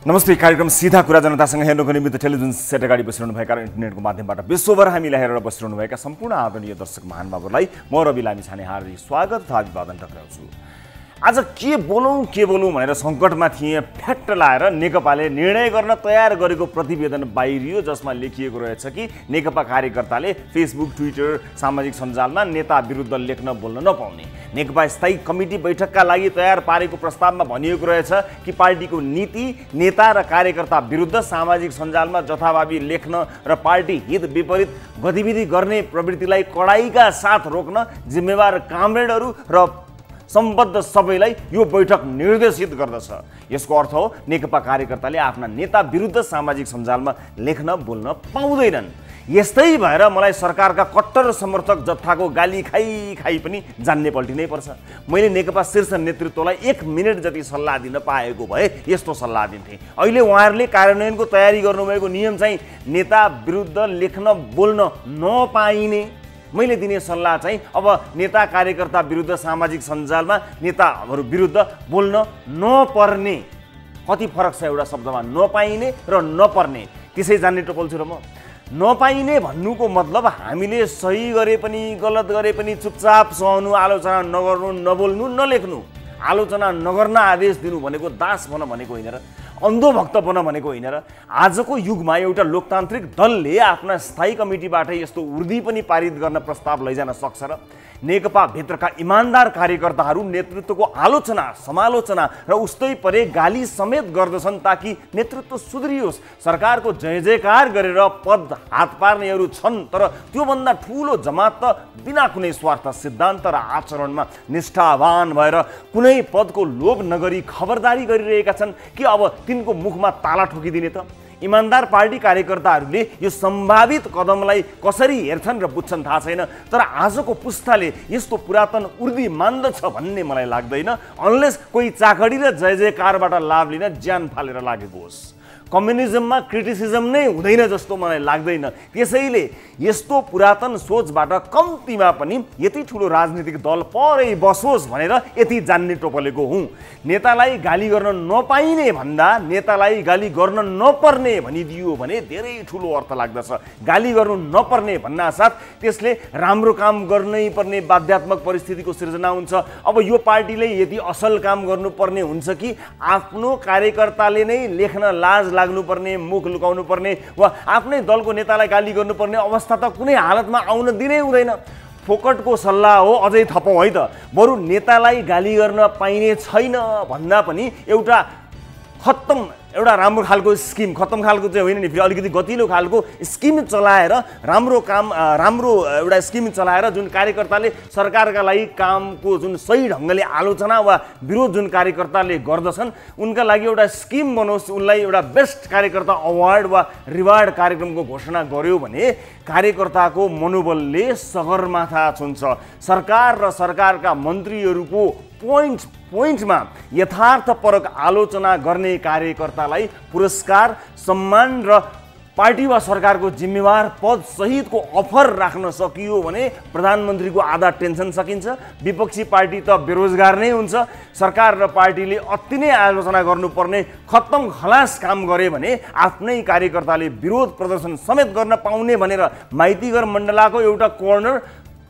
नमस्ते। कार्यक्रम सीधा कुरा जनतासँग हेर्नको निमित्त टेलिभिजन सेट अगाडि बसिरहनुभएका र इन्टरनेटको माध्यमबाट विश्वभर हामीलाई हेरेर बसिरहनुभएका सम्पूर्ण आदरणीय दर्शक महानुभावहरूलाई म रवि लामी छाने हार्दिक स्वागत तथा अभिवादन टक्राउँछु। आज के बोलौँ भनेर सङ्कटमा थिएँ। फ्याक्ट लाएर नेकपाले निर्णय गर्न तयार गरेको प्रतिवेदन बाहिरियो, जसमा लेखिएको रहेछ कि नेकपा कार्यकर्ताले फेसबुक, ट्विटर, सामाजिक सञ्जालमा नेता विरुद्ध लेख्न बोल्न नपाउने। नेकपा स्थायी कमिटी बैठकका लागि तयार पारेको प्रस्तावमा भनिएको रहेछ कि पार्टीको नीति नेता र कार्यकर्ता विरुद्ध सामाजिक सञ्जालमा जथाभावी लेख्न र पार्टी हित विपरीत गतिविधि गर्ने प्रवृत्तिलाई कडाइका साथ रोक्न जिम्मेवार कामरेडहरू र सम्बद्ध सबैलाई यो बैठक निर्देशित गर्दछ। यसको अर्थ हो नेकपा कार्यकर्ताले आफ्ना नेता विरुद्ध सामाजिक सञ्जालमा लेख्न बोल्न पाउँदैनन्। यस्तै भएर मलाई सरकारका कट्टर समर्थक जत्थाको गाली खाई पनि जान्ने पल्टिनै पर्छ। मैले नेकपा शीर्ष नेतृत्वलाई 1 मिनेट जति सल्लाह दिन पाएको भए यस्तो सल्लाह दिन्थेँ। अहिले उहाँहरूले कार्यान्वयनको तयारी गर्नुभएको नियम चाहिँ नेता विरुद्ध लेख्न बोल्न नपाइने। मैले दिने सल्लाह चाहिँ अब नेता कार्यकर्ता विरुद्ध सामाजिक सञ्जालमा नेताहरू विरुद्ध बोल्न नपर्ने। कति फरक छ एउटा शब्दमा नपाइने र नपर्ने, त्यसै जान्ने टोपल्छु र म। नपाइने भन्नुको मतलब हामीले सही गरे पनि गलत गरे पनि चुपचाप सहनु, आलोचना नगर्नु, नबोल्नु, नलेख्नु। आलोचना नगर्न आदेश दिनु भनेको दास बन भनेको होइन र, अन्धोभक्त बन भनेको होइन र। आजको युगमा एउटा लोकतान्त्रिक दलले आफ्ना स्थायी कमिटीबाट यस्तो उर्दी पनि पारित गर्न प्रस्ताव लैजान सक्छ र? नेकपा भित्रका इमान्दार कार्यकर्ताहरू नेतृत्वको आलोचना, समालोचना र उस्तै परे गाली समेत गर्दछन् ताकि नेतृत्व सुध्रियोस्। सरकारको जय जयकार गरेर पद हात पार्नेहरू छन्, तर त्योभन्दा ठुलो जमात त बिना कुनै स्वार्थ, सिद्धान्त र आचरणमा निष्ठावान भएर कुनै पदको लोभ नगरी खबरदारी गरिरहेका छन् कि अब तिनको मुखमा ताला ठोकिदिने त? इमान्दार पार्टी कार्यकर्ताहरूले यो सम्भावित कदमलाई कसरी हेर्छन् र बुझ्छन् थाहा छैन, तर आजको पुस्ताले यस्तो पुरातन उर्दी मान्दछ भन्ने मलाई लाग्दैन, अनलेस कोही चाकडी र जय जयकारबाट लाभ लिन ज्यान फालेर लागेको होस्। कम्युनिजममा क्रिटिसिजम नै हुँदैन जस्तो मलाई लाग्दैन। त्यसैले यस्तो पुरातन सोचबाट कम्तीमा पनि यति ठुलो राजनीतिक दल परै बसोस् भनेर यति जान्ने टोपलेको हुँ। नेतालाई गाली गर्न नपाइने भन्दा नेतालाई गाली गर्न नपर्ने भनिदियो भने धेरै ठुलो अर्थ लाग्दछ। गाली गर्नु नपर्ने भन्नासाथ त्यसले राम्रो काम गर्नै पर्ने बाध्यात्मक परिस्थितिको सिर्जना हुन्छ। अब यो पार्टीले यदि असल काम गर्नुपर्ने हुन्छ कि आफ्नो कार्यकर्ताले नै लेख्न लाज लाग्नुपर्ने, मुख लुकाउनु पर्ने वा आफ्नै दलको नेतालाई गाली गर्नुपर्ने अवस्था त कुनै हालतमा आउन दिनै हुँदैन। फोकटको सल्लाह हो, अझै थपौँ है त। बरु नेतालाई गाली गर्न पाइने छैन भन्दा पनि एउटा एउटा राम्रो खालको स्किम, खत्तम खालको चाहिँ होइन नि, फेरि अलिकति गतिलो खालको स्किम चलाएर राम्रो एउटा स्किम चलाएर जुन कार्यकर्ताले सरकारका लागि कामको जुन सही ढङ्गले आलोचना वा विरोध जुन कार्यकर्ताले गर्दछन् उनका लागि एउटा स्किम बनोस्, उनलाई एउटा बेस्ट कार्यकर्ता अवार्ड वा रिवार्ड कार्यक्रमको घोषणा गर्यो भने कार्यकर्ताको मनोबलले सगरमाथा छुन्छ। सरकार र सरकारका मन्त्रीहरूको पोइन्टमा यथार्थपरक आलोचना गर्ने कार्यकर्तालाई पुरस्कार, सम्मान र पार्टी वा सरकारको जिम्मेवार पद सहितको अफर राख्न सकियो भने प्रधानमन्त्रीको आधा टेन्सन सकिन्छ। विपक्षी पार्टी त बेरोजगार नै हुन्छ। सरकार र पार्टीले अति नै आलोचना गर्नुपर्ने खत्तम खलास काम गरे भने आफ्नै कार्यकर्ताले विरोध प्रदर्शन समेत गर्न पाउने भनेर माइतीघर मण्डलाको एउटा कर्नर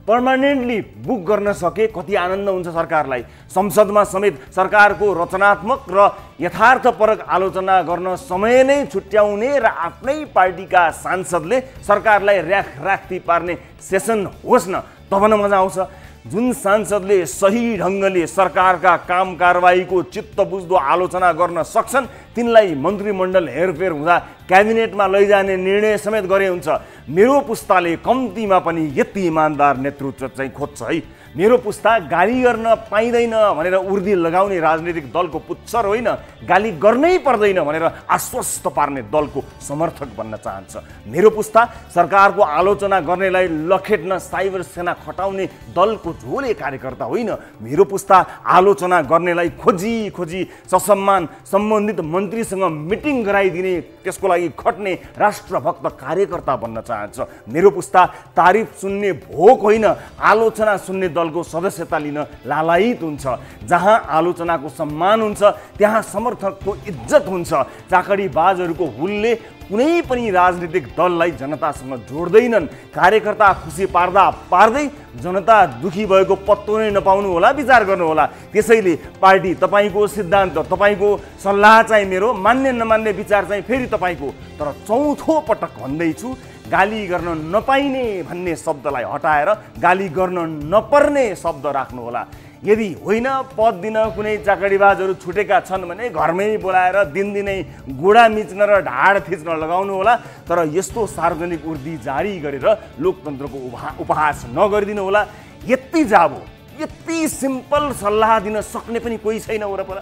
पर्मानेन्टली बुक गर्न सके कति आनन्द हुन्छ सरकारलाई। संसदमा समेत सरकारको रचनात्मक र यथार्थपरक आलोचना गर्न समय नै छुट्याउने र आफ्नै पार्टीका सांसदले सरकारलाई राख्ती पार्ने सेसन होस् न, तब न मजा आउँछ। जुन सांसदले सही ढङ्गले सरकारका काम कारवाहीको चित्त बुझ्दो आलोचना गर्न सक्छन् तिनलाई मन्त्रीमण्डल हेरफेर हुँदा क्याबिनेटमा लैजाने निर्णय समेत गरे हुन्छ। मेरो पुस्ताले कम्तीमा पनि यति इमान्दार नेतृत्व चाहिँ खोज्छ है। मेरो पुस्ता गाली गर्न पाइँदैन भनेर उर्दी लगाउने राजनीतिक दलको पुच्छर होइन, गाली गर्नै पर्दैन भनेर आश्वस्त पार्ने दलको समर्थक बन्न चाहन्छ। मेरो पुस्ता सरकारको आलोचना गर्नेलाई लखेट्न साइबर सेना खटाउने दलको झोले कार्यकर्ता होइन। मेरो पुस्ता आलोचना गर्नेलाई खोजी ससम्मान सम्बन्धित मन्त्रीसँग मिटिङ गराइदिने, त्यसको लागि खट्ने राष्ट्रभक्त कार्यकर्ता बन्न चाहन्छ। मेरो पुस्ता तारिफ सुन्ने भोक होइन, आलोचना सुन्ने दलको सदस्यता लिन लालायित हुन्छ। जहाँ आलोचनाको सम्मान हुन्छ त्यहाँ समर्थकको इज्जत हुन्छ। चाकडीबाजहरूको हुलले कुनै पनि राजनीतिक दललाई जनतासँग जोड्दैनन्। कार्यकर्ता खुसी पार्दा पार्दै जनता दुखी भएको पत्तो नै नपाउनु होला, विचार गर्नु होला। त्यसैले पार्टी तपाईँको, सिद्धान्त तपाईँको, सल्लाह चाहिँ मेरो, मान्ने नमान्ने विचार चाहिँ फेरि तपाईँको। तर चौथो पटक भन्दैछु, गाली गर्न नपाइने भन्ने शब्दलाई हटाएर गाली गर्न नपर्ने शब्द राख्नुहोला। यदि होइन पद दिन कुनै चाकडीबाजहरू छुटेका छन् भने घरमै बोलाएर दिनदिनै गोडा मिच्न र ढाड थिच्न लगाउनु होला। तर यस्तो सार्वजनिक उर्दी जारी गरेर लोकतन्त्रको उपहास नगरिदिनु होला। यति जाबो, यति सिम्पल सल्लाह दिन सक्ने पनि कोही छैन वरपर।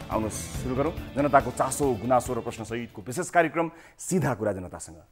आउनुहोस् सुरु गरौँ जनताको चासो, गुनासो र प्रश्न सहितको विशेष कार्यक्रम सिधा कुरा जनतासँग।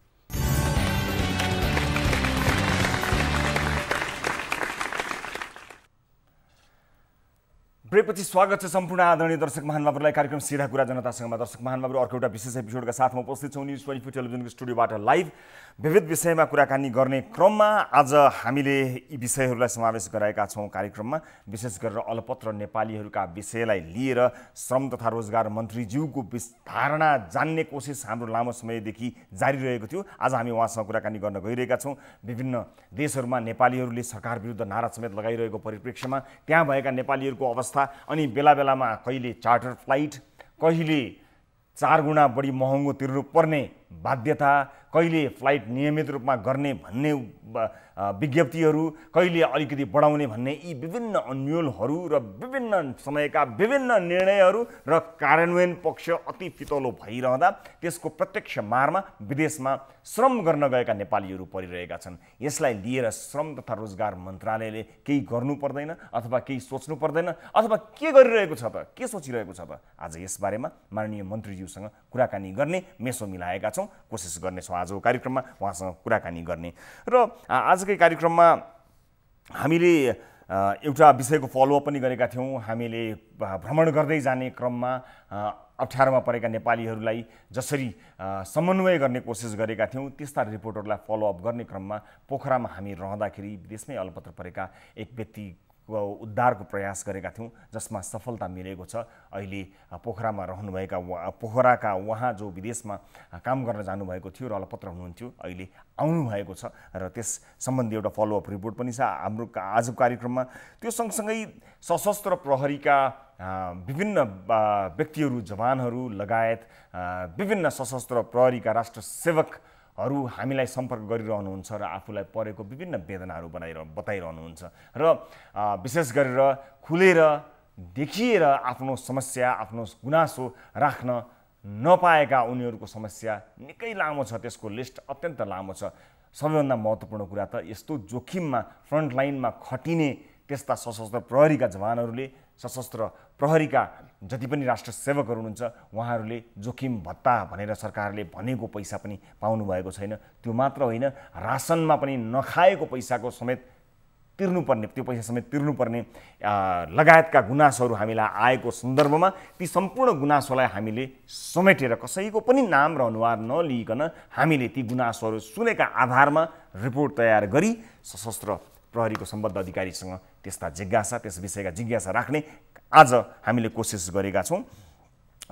ब्रेकपछि स्वागत छ सम्पूर्ण आदरणीय दर्शक महानुभावहरूलाई कार्यक्रम सिधा कुरा जनतासँगमा। दर्शक महानुभावहरू, अर्को एउटा विशेष एपिसोडका साथमा उपस्थित छौँ न्युज 24 टेलिभिजनको स्टुडियोबाट लाइभ। विविध विषयमा कुराकानी गर्ने क्रममा आज हामीले यी विषयहरूलाई समावेश गराएका छौँ कार्यक्रममा। विशेष गरेर अलपत्र नेपालीहरूका विषयलाई लिएर श्रम तथा रोजगार मन्त्रीज्यूको धारणा जान्ने कोसिस हाम्रो लामो समयदेखि जारी रहेको थियो। आज हामी उहाँसँग कुराकानी गर्न गइरहेका छौँ। विभिन्न देशहरूमा नेपालीहरूले सरकार विरुद्ध नारा समेत लगाइरहेको परिप्रेक्ष्यमा त्यहाँ भएका नेपालीहरूको अवस्था, अनि बेला बेलामा कहिले चार्टर फ्लाइट, कहिले 4 गुणा बढी महँगो तिर्नुपर्ने बाध्यता, कहिले फ्लाइट नियमित रूपमा गर्ने भन्ने विज्ञप्तिहरू, कहिले अलिकति बढाउने भन्ने यी विभिन्न अन्योलहरू र विभिन्न समयका विभिन्न निर्णयहरू र कार्यान्वयन पक्ष अति फितलो भइरहँदा त्यसको प्रत्यक्ष मारमा विदेशमा श्रम गर्न गएका नेपालीहरू परिरहेका छन्। यसलाई लिएर श्रम तथा रोजगार मन्त्रालयले केही गर्नु पर्दैन अथवा केही सोच्नु पर्दैन अथवा के गरिरहेको छ त, के सोचिरहेको छ त? आज यसबारेमा माननीय मन्त्रीज्यूसँग कुराकानी गर्ने मेसो मिलाएका छौँ। कोसिस गर्नेछौँ आजको कार्यक्रममा उहाँसँग कुराकानी गर्ने। र आजकै कार्यक्रममा हामीले एउटा विषयको फलोअप पनि गरेका थियौँ। हामीले भ्रमण गर्दै जाने क्रममा अप्ठ्यारोमा परेका नेपालीहरूलाई जसरी समन्वय गर्ने कोसिस गरेका थियौँ, त्यस्ता रिपोर्टहरूलाई फलोअप गर्ने क्रममा पोखरामा हामी रहँदाखेरि विदेशमै अलपत्र परेका एक व्यक्तिको उद्धारको प्रयास गरेका थियौँ, जसमा सफलता मिलेको छ। अहिले पोखरामा रहनुभएका पोखराका उहाँ जो विदेशमा काम गर्न जानुभएको थियो र अलपत्र हुनुहुन्थ्यो, अहिले आउनुभएको छ र त्यस सम्बन्धी एउटा फलोअप रिपोर्ट पनि छ हाम्रो आजको कार्यक्रममा। त्यो सँगसँगै सशस्त्र प्रहरीका विभिन्न व्यक्तिहरू, जवानहरू लगायत विभिन्न सशस्त्र प्रहरीका राष्ट्र सेवकहरू हामीलाई सम्पर्क गरिरहनुहुन्छ र आफूलाई परेको विभिन्न वेदनाहरू बताइरहनुहुन्छ र विशेष गरेर खुलेर देखिएर आफ्नो समस्या, आफ्नो गुनासो राख्न नपाएका उनीहरूको समस्या निकै लामो छ। त्यसको लिस्ट अत्यन्त लामो छ। सबैभन्दा महत्त्वपूर्ण कुरा त यस्तो जोखिममा फ्रन्टलाइनमा खटिने त्यस्ता सशस्त्र प्रहरीका जवानहरूले, सशस्त्र प्रहरीका जति पनि राष्ट्र सेवकहरू हुनुहुन्छ उहाँहरूले जोखिम भत्ता भनेर सरकारले भनेको पैसा पनि पाउनुभएको छैन। त्यो मात्र होइन, रासनमा पनि नखाएको पैसाको समेत तिर्नुपर्ने, त्यो पैसा समेत तिर्नुपर्ने लगायतका गुनासोहरू हामीलाई आएको सन्दर्भमा ती सम्पूर्ण गुनासोलाई हामीले समेटेर कसैको पनि नाम र अनुहार नलिइकन हामीले ती गुनासोहरू सुनेका आधारमा रिपोर्ट तयार गरी सशस्त्र प्रहरीको सम्बद्ध अधिकारीसँग त्यस्ता जिज्ञासा, त्यस विषयका जिज्ञासा राख्ने आज हामीले कोसिस गरेका छौँ।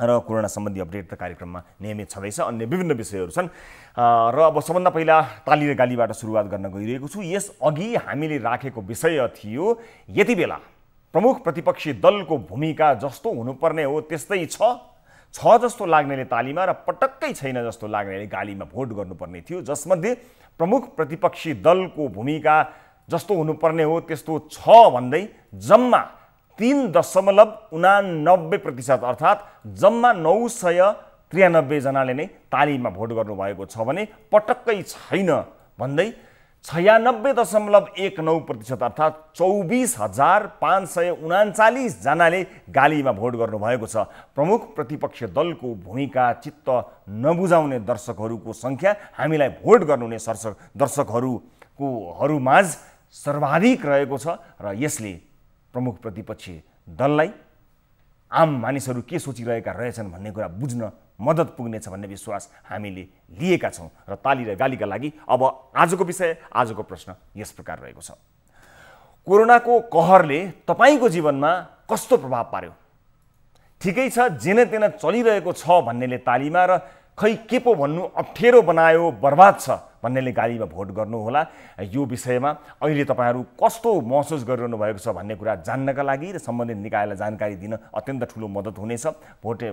र कोरोना सम्बन्धी अपडेट त कार्यक्रममा नियमित छँदैछ। अन्य विभिन्न विषयहरू छन् र अब सबभन्दा पहिला ताली र गालीबाट सुरुवात गर्न गइरहेको छु। यस अघि हामीले राखेको विषय थियो, यति बेला प्रमुख प्रतिपक्षी दलको भूमिका जस्तो हुनुपर्ने हो त्यस्तै छ जस्तो लाग्नेले तालीमा र पटक्कै छैन जस्तो लाग्नेले गालीमा भोट गर्नुपर्ने थियो। जसमध्ये प्रमुख प्रतिपक्षी दलको भूमिका जस्तो हुनुपर्ने हो त्यस्तो छ भन्दै जम्मा 3.89% अर्थात् जम्मा 993 जनाले नै तालीमा भोट गर्नुभएको छ भने पटक्कै छैन भन्दै 96.19% अर्थात् 24,539 जनाले गालीमा भोट गर्नुभएको छ। प्रमुख प्रतिपक्ष दलको भूमिका चित्त नबुझाउने दर्शकहरूको सङ्ख्या, हामीलाई भोट गर्नुहुने दर्शकहरू माझ सर्वाधिक रहेको छ र यसले प्रमुख प्रतिपक्षी दललाई आम मानिसहरू के सोचिरहेका रहेछन् भन्ने कुरा बुझ्न मद्दत पुग्नेछ भन्ने विश्वास हामीले लिएका छौँ। र ताली र गालीका लागि अब आजको विषय, आजको प्रश्न यस प्रकार रहेको छ। कोरोनाको कहरले तपाईँको जीवनमा कस्तो प्रभाव पार्यो? ठिकै छ, जेन तेन चलिरहेको छ भन्नेले तालीमा र खै के पो भन्नु अप्ठ्यारो बनायो, बर्बाद छ भन्नेले गालीमा भोट गर्नुहोला। यो विषयमा अहिले तपाईँहरू कस्तो महसुस गरिरहनु भएको छ भन्ने कुरा जान्नका लागि र सम्बन्धित निकायलाई जानकारी दिन अत्यन्त ठुलो मद्दत हुनेछ। भोट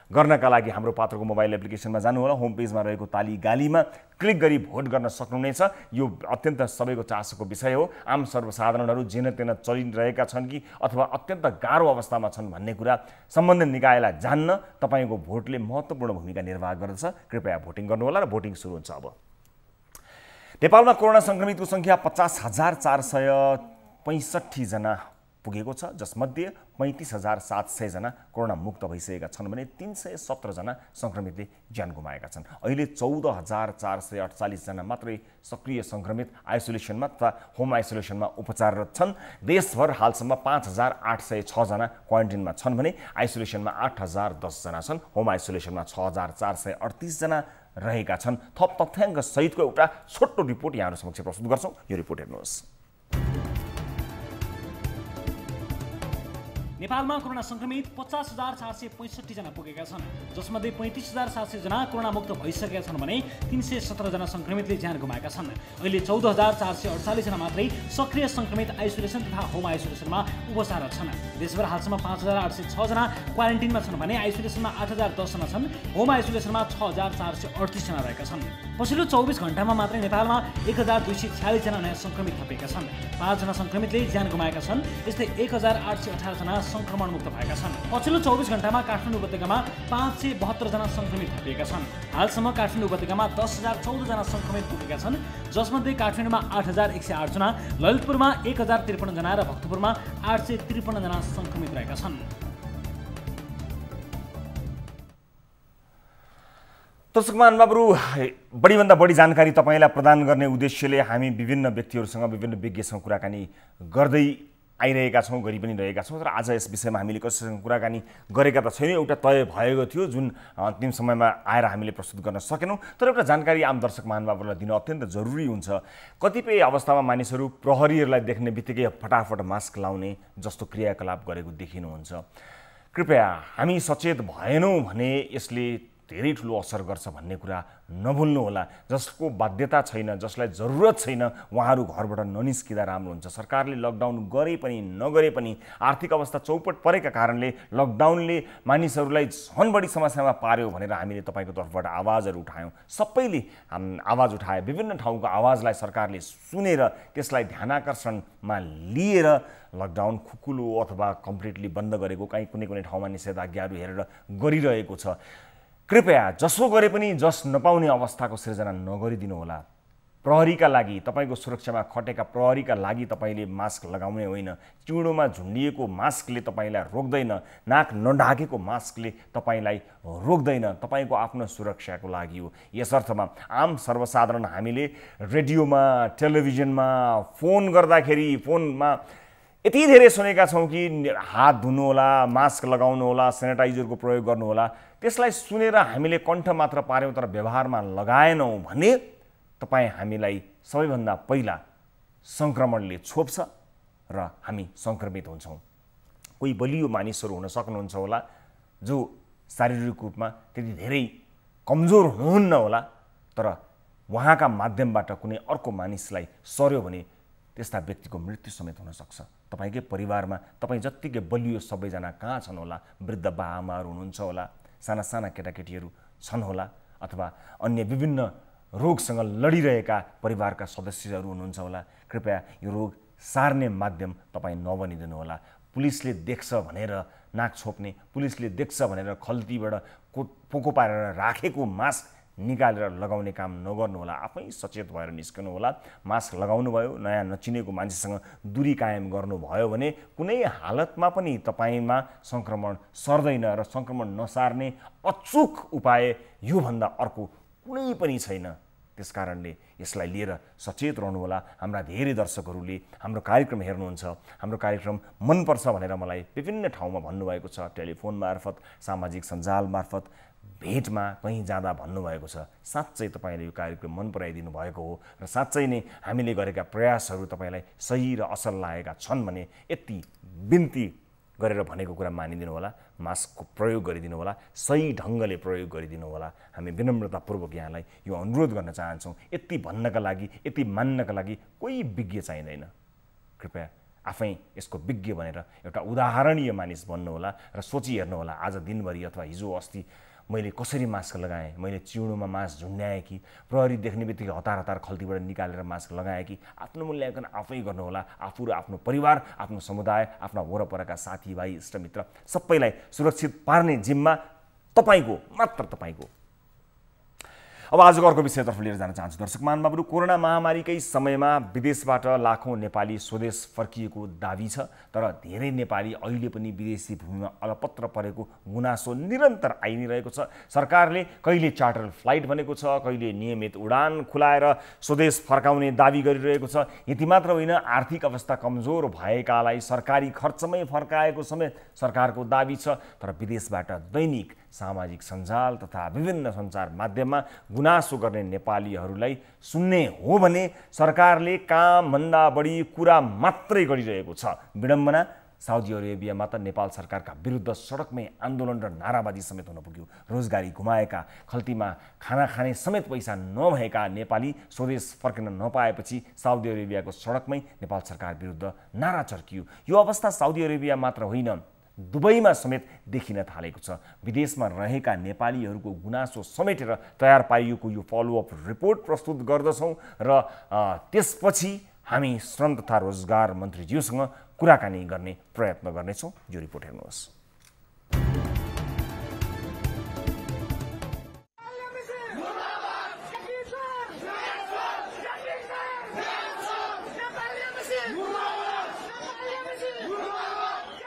गर्नका लागि हाम्रो पात्रको मोबाइल एप्लिकेसनमा जानुहोला, होम पेजमा रहेको ताली गालीमा क्लिक गरी भोट गर्न सक्नुहुनेछ। यो अत्यन्त सबैको चासोको विषय हो। आम सर्वसाधारणहरू जेन तेन चलिरहेका छन् कि अथवा अत्यन्त गाह्रो अवस्थामा छन् भन्ने कुरा सम्बन्धित निकायलाई जान्न तपाईँको भोटले महत्त्वपूर्ण भूमिका निर्वाह गर्दछ। कृपया भोटिङ गर्नुहोला र भोटिङ सुरु हुन्छ। अब नेपालमा कोरोना सङ्क्रमितको सङ्ख्या 50,465 जना पुगेको छ, जसमध्ये 35,700 जना कोरोना मुक्त भइसकेका छन् भने 317 जना सङ्क्रमितले ज्यान गुमाएका छन्। अहिले 14,448 जना मात्रै सक्रिय सङ्क्रमित आइसोलेसनमा तथा होम आइसोलेसनमा उपचाररत छन्। देशभर हालसम्म 5,806 जना क्वारेन्टिनमा छन् भने आइसोलेसनमा 8,010 जना छन्। होम आइसोलेसनमा 6,438 जना रहेका छन्। थप तथ्याङ्क सहितको एउटा छोटो रिपोर्ट यहाँहरू समक्ष प्रस्तुत गर्छौँ। यो रिपोर्ट हेर्नुहोस्। नेपालमा कोरोना संक्रमित 50,465 जना पुगेका छन्, जसमध्ये 35,700 जना कोरोना मुक्त भइसकेका छन् भने 317 जना संक्रमितले ज्यान गुमाएका छन्। अहिले 14,448 जना मात्रै सक्रिय संक्रमित आइसोलेसन तथा होम आइसोलेसनमा उपचाररत छन्। देशभर हालसम्म 5,806 जना क्वारेन्टिनमा छन् भने आइसोलेसनमा 8,010 जना छन्। होम आइसोलेसनमा 6,438 जना रहेका छन्। पछिल्लो 24 घण्टामा मात्रै नेपालमा 1,246 जना नयाँ संक्रमित थपिएका छन्। 5 जना संक्रमितले ज्यान गुमाएका छन्। यस्तै 1,818 जना संक्रमण मुक्त भएका छन्। पछिल्लो 24 घण्टामा काठमाडौँ उपत्यकामा 572 जना संक्रमित थपिएका छन्। हालसम्म काठमाडौँ उपत्यकामा 10,014 जना संक्रमित पुगेका छन्, जसमध्ये काठमाडौँमा 8,108 जना, ललितपुरमा 1,053 जना र भक्तपुरमा 853 जना संक्रमित रहेका छन्। दर्शक महानुभावहरू, बढीभन्दा बढी जानकारी तपाईँलाई प्रदान गर्ने उद्देश्यले हामी विभिन्न व्यक्तिहरूसँग विभिन्न विज्ञसँग कुराकानी गर्दै आइरहेका छौँ, गरि पनि रहेका छौँ। तर आज यस विषयमा हामीले कसैसँग कुराकानी गरेका त छैनौँ। एउटा तय भएको थियो जुन अन्तिम समयमा आएर हामीले प्रस्तुत गर्न सकेनौँ। तर एउटा जानकारी आम दर्शक महानुभावहरूलाई दिन अत्यन्त जरुरी हुन्छ। कतिपय अवस्थामा मानिसहरू प्रहरीहरूलाई देख्ने बित्तिकै फटाफट मास्क लाउने जस्तो क्रियाकलाप गरेको देखिनुहुन्छ। कृपया हामी सचेत भएनौँ भने यसले धेरै ठुलो असर गर्छ भन्ने कुरा नभुल्नुहोला। जसको बाध्यता छैन, जसलाई जरुरत छैन, उहाँहरू घरबाट ननिस्किँदा राम्रो हुन्छ। सरकारले लकडाउन गरे पनि नगरे पनि आर्थिक अवस्था चौपट परेका कारणले लकडाउनले मानिसहरूलाई झन् बढी समस्यामा पार्यो भनेर हामीले तपाईँको तर्फबाट आवाजहरू उठायौँ। सबैले आवाज उठाए। विभिन्न ठाउँको आवाजलाई सरकारले सुनेर त्यसलाई ध्यानाकर्षणमा लिएर लकडाउन खुकुलो अथवा कम्प्लिटली बन्द गरेको कहीँ कुनै कुनै ठाउँमा निषेधाज्ञाहरू हेरेर गरिरहेको छ। कृपया जसो गरे पनि जस नपाउने अवस्थाको सिर्जना नगरिदिनु होला। प्रहरीका लागि, तपाईँको सुरक्षामा खटेका प्रहरीका लागि तपाईँले मास्क लगाउने होइन। चिउँडोमा झुन्डिएको मास्कले तपाईँलाई रोक्दैन, नाक नढाकेको मास्कले तपाईँलाई रोक्दैन। तपाईँको आफ्नो सुरक्षाको लागि हो। यसर्थमा आम सर्वसाधारण हामीले रेडियोमा, टेलिभिजनमा, फोन गर्दाखेरि फोनमा यति धेरै सुनेका छौँ कि हात धुनुहोला, मास्क लगाउनुहोला, सेनिटाइजरको प्रयोग गर्नुहोला। त्यसलाई सुनेर हामीले कण्ठ मात्र पार्यौँ तर व्यवहारमा लगाएनौँ भने तपाईँ हामीलाई सबैभन्दा पहिला सङ्क्रमणले छोप्छ र हामी सङ्क्रमित हुन्छौँ। कोही बलियो मानिसहरू हुन सक्नुहुन्छ होला जो शारीरिक रूपमा त्यति धेरै कमजोर हुनुहुन्न होला, तर उहाँका माध्यमबाट कुनै अर्को मानिसलाई सर्यो भने त्यस्ता व्यक्तिको मृत्यु समेत हुन सक्छ। तपाईँकै परिवारमा तपाईँ जत्तिकै बलियो सबैजना कहाँ छन् होला? वृद्ध बाआमाहरू हुनुहुन्छ होला, साना साना केटाकेटीहरू छन् होला, अथवा अन्य विभिन्न रोगसँग लडिरहेका परिवारका सदस्यहरू हुनुहुन्छ होला। कृपया यो रोग सार्ने माध्यम तपाईँ नबनिदिनु होला। पुलिसले देख्छ भनेर नाक छोप्ने, पुलिसले देख्छ भनेर खल्तीबाट पोको पारेर राखेको मास्क निकालेर लगाउने काम नगर्नु होला। आफै सचेत भएर निस्कनु होला। मास्क लगाउनु भयो, नयाँ नचिनेको मान्छेसँग दूरी कायम गर्नुभयो भने कुनै हालतमा पनि तपाईँमा सङ्क्रमण सर्दैन र सङ्क्रमण नसार्ने अचूक उपाय योभन्दा अर्को कुनै पनि छैन। त्यसकारणले यसलाई लिएर सचेत रहनुहोला। हाम्रा धेरै दर्शकहरूले हाम्रो कार्यक्रम हेर्नुहुन्छ, हाम्रो कार्यक्रम मनपर्छ भनेर मलाई विभिन्न ठाउँमा भन्नुभएको छ। टेलिफोन मार्फत, सामाजिक सञ्जाल मार्फत, भेटमा कहीँ जाँदा भन्नुभएको छ, साँच्चै तपाईँले यो कार्यक्रम मन पराइदिनु भएको हो र साँच्चै नै हामीले गरेका प्रयासहरू तपाईँलाई सही र असल लागेका छन् भने यति बिन्ती गरेर भनेको कुरा मानिदिनु होला, मास्कको प्रयोग गरिदिनु होला, सही ढङ्गले प्रयोग गरिदिनु होला। हामी विनम्रतापूर्वक यहाँलाई यो अनुरोध गर्न चाहन्छौँ। यति भन्नका लागि, यति मान्नका लागि कोही विज्ञ चाहिँदैन। कृपया आफै यसको विज्ञ भनेर एउटा उदाहरणीय मानिस बन्नुहोला र सोचिहेर्नुहोला, आज दिनभरि अथवा हिजो अस्ति मैले कसरी मास्क लगाएँ, मैले चिउडोमा मास्क झुन्ड्याएँ कि प्रहरी देख्ने बित्तिकै हतार हतार खल्तीबाट निकालेर मास्क लगाएँ कि, आफ्नो मूल्याङ्कन आफै गर्नुहोला। आफू र आफ्नो परिवार, आफ्नो समुदाय, आफ्ना वरपरका साथीभाइ, इष्टमित्र सबैलाई सुरक्षित पार्ने जिम्मा तपाईँको, मात्र तपाईँको। अब आजको अर्को विषयतर्फ लिएर जान चाहन्छु दर्शक महानुभावहरू। कोरोना महामारीकै समयमा विदेशबाट लाखौँ नेपाली स्वदेश फर्किएको दाबी छ, तर धेरै नेपाली अहिले पनि विदेशी भूमिमा अलपत्र परेको गुनासो निरन्तर आइ नै रहेको छ। सरकारले कहिले चार्टर फ्लाइट भनेको छ, कहिले नियमित उडान खुलाएर स्वदेश फर्काउने दाबी गरिरहेको छ। यति मात्र होइन, आर्थिक अवस्था कमजोर भएकालाई सरकारी खर्चमै फर्काएको समेत सरकारको दाबी छ। तर विदेशबाट दैनिक सामाजिक सञ्जाल तथा विभिन्न सञ्चार माध्यममा गुनासो गर्ने नेपालीहरूलाई सुन्ने हो भने सरकारले कामभन्दा बढी कुरा मात्रै गरिरहेको छ। विडम्बना, साउदी अरेबियामा त नेपाल सरकारका विरुद्ध सडकमै आन्दोलन र नाराबाजी समेत हुन पुग्यो। रोजगारी गुमाएका, खल्तीमा खाना खाने समेत पैसा नभएका नेपाली स्वदेश फर्किन नपाएपछि साउदी अरेबियाको सडकमै नेपाल सरकार विरुद्ध नारा चर्कियो। यो अवस्था साउदी अरेबिया मात्र होइन, दुबईमा समेत देखिन थालेको छ। विदेशमा रहेका नेपालीहरूको गुनासो समेटेर तयार पारिएको यो फलोअप रिपोर्ट प्रस्तुत गर्दछौँ र त्यसपछि हामी श्रम तथा रोजगार मन्त्रीज्यूसँग कुराकानी गर्ने प्रयत्न गर्नेछौँ। यो रिपोर्ट हेर्नुहोस्।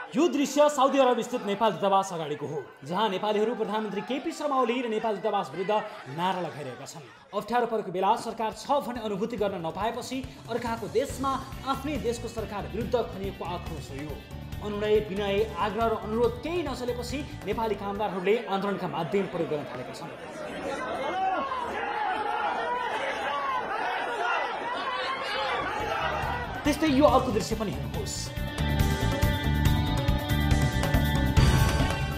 यो दृश्य साउदी अरब स्थित नेपाल दूतावास अगाडिको हो, जहाँ नेपालीहरू प्रधानमन्त्री केपी शर्मा ओली र नेपाल दूतावास विरुद्ध नारा लगाइरहेका छन्। अप्ठ्यारो परेको बेला सरकार छ भन्ने अनुभूति गर्न नपाएपछि अर्काको देशमा आफ्नै देशको सरकार विरुद्ध खनिएको आक्रोश हो यो। अनुनय, विनय, आग्रह र अनुरोध केही नचलेपछि नेपाली कामदारहरूले आन्दोलनका माध्यम प्रयोग गर्न थालेका छन्। त्यस्तै यो अर्को दृश्य पनि हेर्नुहोस्।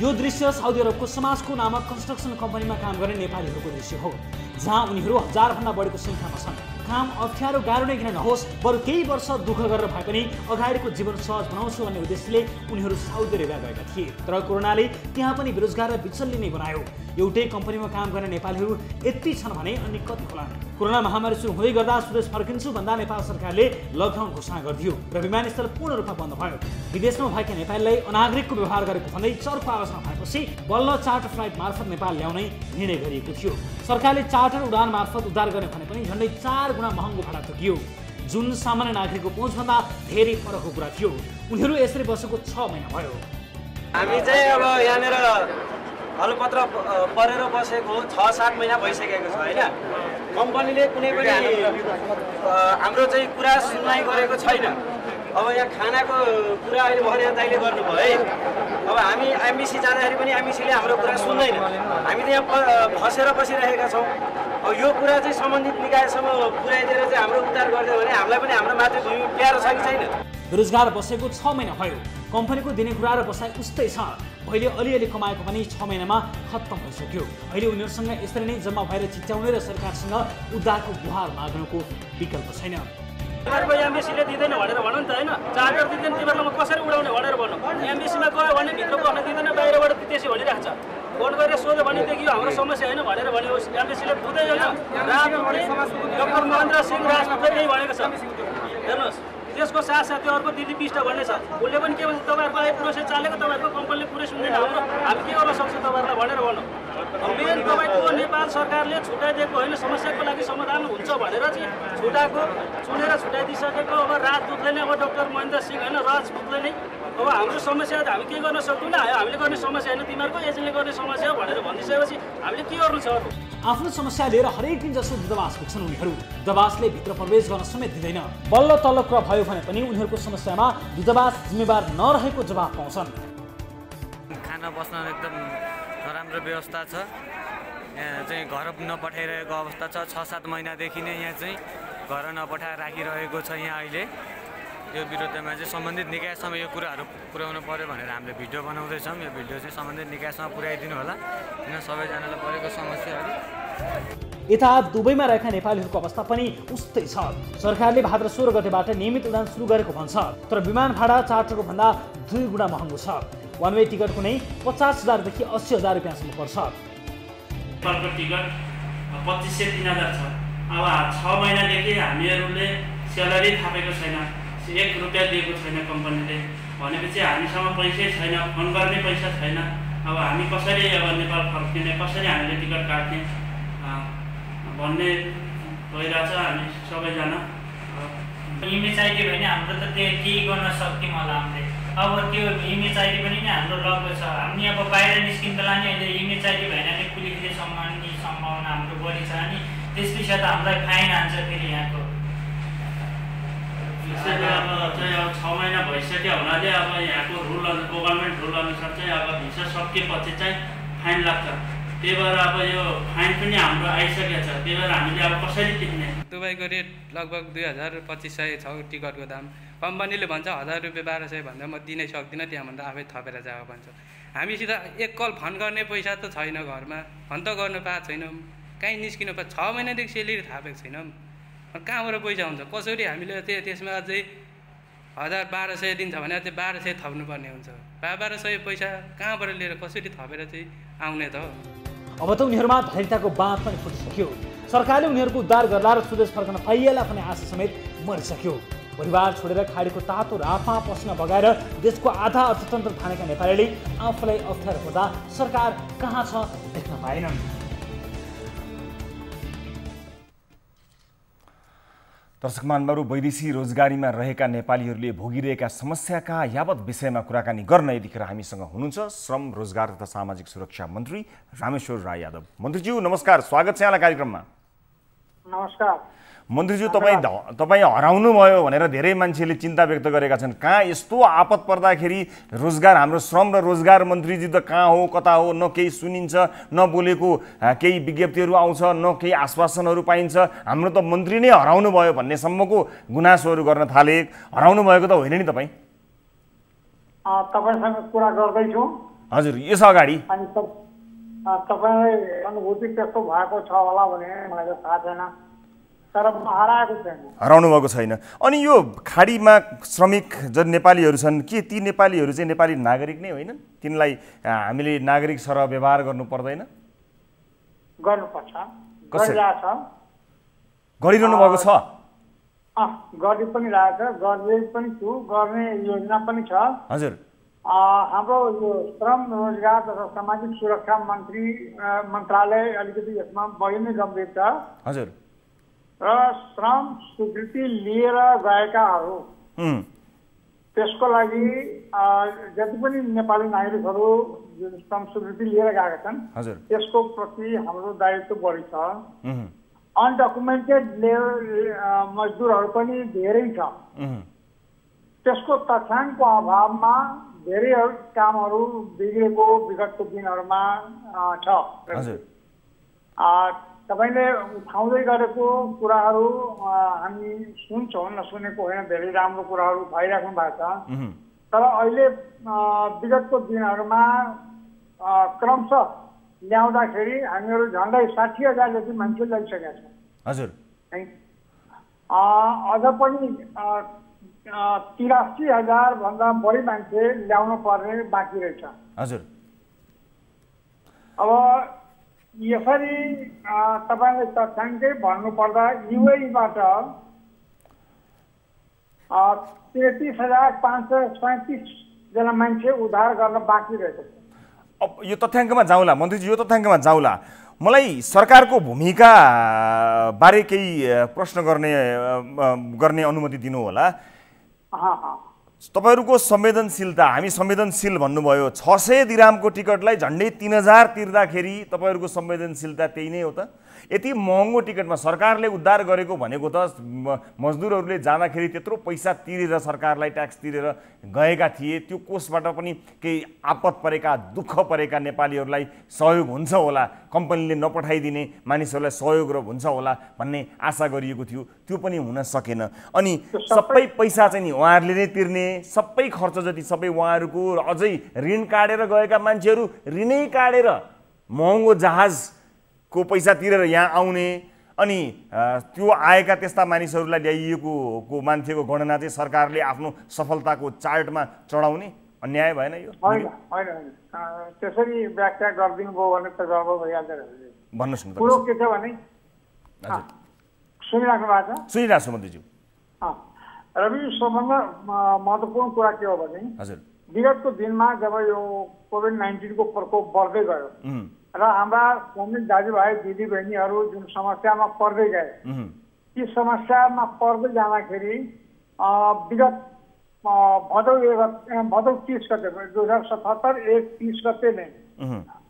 यो दृश्य साउदी अरबको समाजको नामक कन्स्ट्रक्सन कम्पनीमा काम गर्ने नेपालीहरूको दृश्य हो, जहाँ उनीहरू हजारभन्दा बढीको सङ्ख्यामा छन्। काम अप्ठ्यारो गाह्रो नै किन नहोस्, बरु केही वर्ष दुःख गरेर भए पनि अगाडिको जीवन सहज बनाउँछु भन्ने उद्देश्यले उनीहरू साउदी अरेबिया गएका थिए। तर कोरोनाले त्यहाँ पनि बेरोजगार र बिचल्ली नै बनायो। एउटै कम्पनीमा काम गर्ने नेपालीहरू यति छन् भने अन्य कति होलान्। कोरोना महामारी सुरु हुँदै गर्दा स्वदेश फर्किन्छु भन्दा नेपाल सरकारले लकडाउन घोषणा गरिदियो र विमानस्थल पूर्ण रूपमा बन्द भयो। विदेशमा भएका नेपालीलाई अनागरिकको व्यवहार गरेको भन्दै चर्को आलोचना भएपछि बल्ल चार्टर फ्लाइट मार्फत नेपाल ल्याउने निर्णय गरिएको थियो। सरकारले चार्टर उडान मार्फत उद्धार गर्ने भने पनि झन्डै 4 गुणा महँगो भाडा तोकियो, जुन सामान्य नागरिकको पहुँचभन्दा धेरै फरकको कुरा थियो। उनीहरू यसरी बसेको 6 महिना भयो। हामी चाहिँ अब यहाँनिर अलपत्र परेर बसेको 6-7 महिना भइसकेको छ होइन। कम्पनीले कुनै पनि हाम्रो चाहिँ कुरा सुनवाई गरेको छैन। अब यहाँ खानाको कुरा अहिले भर्या दाइले गर्नुभयो है। अब हामी एमबिसी जाँदाखेरि पनि एमबिसीले हाम्रो कुरा सुन्दैन। हामी त यहाँ फसेर बसिरहेका छौँ। अब यो कुरा चाहिँ सम्बन्धित निकायसम्म पुर्याइदिएर चाहिँ हाम्रो उद्धार गरिदियो भने हामीलाई पनि हाम्रो मातृभूमि प्यारो छ कि छैन। बेरोजगार बसेको 6 महिना भयो। कम्पनीको दिने कुरा र बसाइ उस्तै छ। पहिले अलिअलि कमाएको पनि 6 महिनामा खत्तम भइसक्यो। अहिले उनीहरूसँग यसरी नै जम्मा भएर चिच्याउने र सरकारसँग उद्धारको गुहार माग्नुको विकल्प छैन। तिमीहरूको एमबिसीले दिँदैन भनेर भनौँ नि त होइन। चार्टर दिँदैन, तिमीहरूलाई म कसरी उडाउने भनेर भनौँ। एमबिसीमा गयो भने भित्र गर्न दिँदैन, बाहिरबाट त्यसै भनिरहेको छ। फोन गरेर सोध्यो भनेदेखि यो हाम्रो समस्या होइन भनेर भन्यो। एमबिसीले बुझ्दै होइन। डाक्टर महेन्द्र सिंह राजपूतले त्यही भनेको छ। हेर्नुहोस्, त्यसको साथसाथै अर्को दिदी बिष्ट भन्ने छ, उसले पनि के भन्छ, तपाईँहरूको अहिले प्रोसेस चालेको, तपाईँहरूको कम्पनीले पुरै सुन्दैन, हामी के गर्न सक्छौँ तपाईँहरूलाई भनेर भनौँ। मेन तपाईँको नेपाल सरकारले छुट्याइदिएको होइन, समस्याको लागि समाधान हुन्छ भनेर चाहिँ छुट्याएको, चुनेर छुट्याइदिइसकेको। अब राजदूतले नै, अब डाक्टर महेन्द्र सिंह होइन, राजपूतले नै अब हाम्रो समस्या हामी के गर्न सक्दैनौँ, हामीले गर्ने समस्या होइन, तिमीहरूको एजेन्टले गर्ने समस्या हो भनेर भनिसकेपछि हामीले के गर्नु छ। आफ्नो समस्या लिएर हरेक दिन जसो दूतावास पुग्छन् उनीहरू। दूतावासले भित्र प्रवेश गर्न समेत दिँदैन। बल्ल तल्ल कुरा भयो भने पनि उनीहरूको समस्यामा दूतावास जिम्मेवार नरहेको जवाफ पाउँछन्। खाना बस्न एकदम नराम्रो व्यवस्था छ। यहाँ चाहिँ घर नपठाइरहेको अवस्था छ। 6-7 महिनादेखि नै यहाँ चाहिँ घर नपठाएर राखिरहेको छ। यहाँ अहिले यो विरुद्धमा चाहिँ सम्बन्धित निकायसम्म यो कुराहरू पुर्याउनु पर्यो भनेर हामीले भिडियो बनाउँदैछौँ। यो भिडियो चाहिँ सम्बन्धित निकायसम्म पुर्याइदिनु होला, किन सबैजनालाई परेको समस्याहरू। यता दुबईमा रहेका नेपालीहरूको अवस्था पनि उस्तै छ। सरकारले भाद्र 16 गतेबाट नियमित उडान सुरु गरेको भन्छ, तर विमान भाडा चार्टरको भन्दा 2 गुणा महँगो छ। वान वे टिकट कुनै 50,000 देखि 80,000 रुपियाँसम्म पर्छ। नेपालको टिकट 2500-3000 छ। अब 6 महिनादेखि हामीहरूले स्यालेरी थापेको छैन, 1 रुपियाँ दिएको छैन कम्पनीले। भनेपछि हामीसँग पैसै छैन, फोन गर्ने पैसा छैन। अब हामी कसरी अब नेपाल फर्किने, कसरी हामीले टिकट काट्ने भन्ने भइरहेछ। हामी सबैजना इमेज आइडी भने हाम्रो त त्यो केही गर्न सक्थ्यौँ होला हामीले। अब त्यो इमेज आइडी पनि हाम्रो लगको छ। हामी अब बाहिर निस्किनु बेला नि अहिले इमेज आइडी भएन भने पुलिसले सम्मानने सम्भावना हाम्रो बढी छ। अनि त्यसपछि त हामीलाई फाइन हान्छ फेरि यहाँको। अब चाहिँ अब 6 महिना भइसक्यो हुनाले अब यहाँको रुल गभर्मेन्ट रुल अनुसार चाहिँ अब भिसा सकिएपछि चाहिँ फाइन लाग्छ। त्यही भएर अब यो फाइन पनि हाम्रो आइसकेको छ। त्यही भएर हामीले अब कसरी तिर्ने? दुबईको रेट लगभग 2000-2500 छ टिकटको दाम। कम्पनीले भन्छ 1000 रुपियाँ 1200 भन्दा म दिनै सक्दिनँ, त्यहाँभन्दा आफै थपेर जाऊ भन्छ। हामीसित एक कल फोन गर्ने पैसा त छैन, घरमा फोन त गर्नु पाएको छैनौँ, कहीँ निस्किनु पाएको 6 महिनादेखि सेलेरी थापेको छैनौँ। कहाँबाट पैसा हुन्छ? कसरी हामीले त्यसमा अझै 1000-1200 दिन्छ भने अझै 1200 थप्नुपर्ने हुन्छ। 1200 पैसा कहाँबाट लिएर कसरी थपेर चाहिँ आउने त? अब त उनीहरूमा धैर्यताको बाँध पनि फुटिसक्यो। सरकारले उनीहरूको उद्धार गर्ला र स्वदेश फर्कन पाइएला भन्ने आशा समेत मरिसक्यो। परिवार छोडेर खाडीको तातो रातमा पस्न बगाएर देशको आधा अर्थतन्त्र थानेका नेपालीले आफूलाई अप्ठ्यारो पर्दा सरकार कहाँ छ देख्न पाएनन्। दर्शक महानुभावहरू, वैदेशिक रोजगारीमा रहेका नेपालीहरूले भोगिरहेका समस्याका यावत विषयमा कुराकानी गर्न यतिखेर हामीसँग हुनुहुन्छ श्रम, रोजगार तथा सामाजिक सुरक्षा मन्त्री रामेश्वर राय यादव। मन्त्रीज्यू नमस्कार, स्वागत छ यहाँलाई कार्यक्रममा। नमस्कार मन्त्रीज्यू, तपाईँ हराउनुभयो भनेर धेरै मान्छेले चिन्ता व्यक्त गरेका छन्। कहाँ यस्तो आपत पर्दाखेरि रोजगार, हाम्रो श्रम र रोजगार मन्त्रीजी त कहाँ हो, कता हो? न केही सुनिन्छ, न बोलेको केही विज्ञप्तिहरू आउँछ, न केही आश्वासनहरू पाइन्छ। हाम्रो त मन्त्री नै हराउनु भयो भन्नेसम्मको गुनासोहरू गर्न थाले। हराउनु भएको त होइन नि तपाईँ? तपाईँसँग कुरा गर्दैछु। हजुर, यस अगाडि अनि तपाईँलाई अनुभूति त्यस्तो भएको छ होला भने मलाई त थाहा छैन, तर हराएको छैन, हराउनु भएको छैन। अनि यो खाडीमा श्रमिक जुन नेपालीहरू छन्, के ती नेपालीहरू चाहिँ नेपाली नागरिक नै होइनन्? तिनलाई हामीले नागरिक सरह व्यवहार गर्नु पर्दैन? गर्नुपर्छ, कसरी? गरिरहेछ, गरिरहनु भएको छ? गरि पनि रहेछ, गर्दै पनि छु, गर्ने योजना पनि छ। हजुर, हाम्रो यो श्रम, रोजगार तथा सामाजिक सुरक्षा मन्त्रालय अलिकति यसमा बढी नै गम्भीर छ। हजुर, र श्रम स्वीकृति लिएर गएकाहरू त्यसको लागि जति पनि नेपाली नागरिकहरू जुन श्रम स्वीकृति लिएर गएका छन्, हजुर, त्यसको प्रति हाम्रो दायित्व बढी छ। अनडकुमेन्टेड मजदुरहरू पनि धेरै छ। त्यसको तथ्याङ्कको अभावमा धेरै कामहरू बिग्रेको विगतको दिनहरूमा छ। तपाईँले उठाउँदै गरेको कुराहरू हामी सुन्छौँ, नसुनेको होइन, धेरै राम्रो कुराहरू भइराख्नु भएको छ। तर अहिले विगतको दिनहरूमा क्रमशः ल्याउँदाखेरि हामीहरू झन्डै 60,000 जति मान्छे लगिसकेका छौँ। हजुर, अझ पनि 83,000 भन्दा बढी मान्छे ल्याउनु पर्ने बाँकी रहेछ। हजुर, अब यसरी तपाईँले तथ्याङ्कै भन्नुपर्दा युएईबाट 33,537 जना मान्छे उद्धार गर्न बाँकी रहेछ। अब यो तथ्याङ्कमा जाउँला मन्त्रीजी, यो तथ्याङ्कमा जाउँला। मलाई सरकारको भूमिका बारे केही प्रश्न गर्ने अनुमति दिनु होला। तपाईहरूको संवेदनशीलता, हामी संवेदनशील भन्नुभयो, 600 दिरामको टिकटलाई झन्डै 3000 तिर्दाखेरि तपाईहरूको संवेदनशीलता त्यही नै हो त? यति महँगो टिकटमा सरकारले उद्धार गरेको भनेको त मजदुरहरूले जाँदाखेरि त्यत्रो पैसा तिरेर सरकारलाई ट्याक्स तिरेर गएका थिए, त्यो कोषबाट पनि केही आपत परेका दुःख परेका नेपालीहरूलाई सहयोग हुन्छ होला, कम्पनीले नपठाइदिने मानिसहरूलाई सहयोग हुन्छ होला भन्ने आशा गरिएको थियो, त्यो पनि हुन सकेन। अनि सबै पैसा चाहिँ नि उहाँहरूले नै तिर्ने, सबै खर्च जति सबै उहाँहरूको, अझै ऋण काटेर गएका मान्छेहरू ऋणै काटेर महँगो जहाजको पैसा तिरेर यहाँ आउने, अनि त्यो आएका त्यस्ता मानिसहरूलाई ल्याइएको मान्छेको गणना चाहिँ सरकारले आफ्नो सफलताको चार्टमा चढाउने अन्याय भएन यो? होइन होइन होइन, त्यसरी व्याख्या गरिदिनु भयो भने त गर्व भइहाल्छ। भन्नुहोस् न। कुरो के छ भने सुनिराख्नु भएको छ? सुनिरहेको छु मन्त्रीज्यू। रवि, सबभन्दा महत्त्वपूर्ण कुरा के हो भने हजुर, विगतको दिनमा जब यो कोभिड-19 को प्रकोप बढ्दै गयो र हाम्रा श्रमिक दाजुभाइ दिदीबहिनीहरू जुन समस्यामा पर्दै गए, ती समस्यामा पर्दै जाँदाखेरि विगत भदौ 30 गते 2077 1 30 गते नै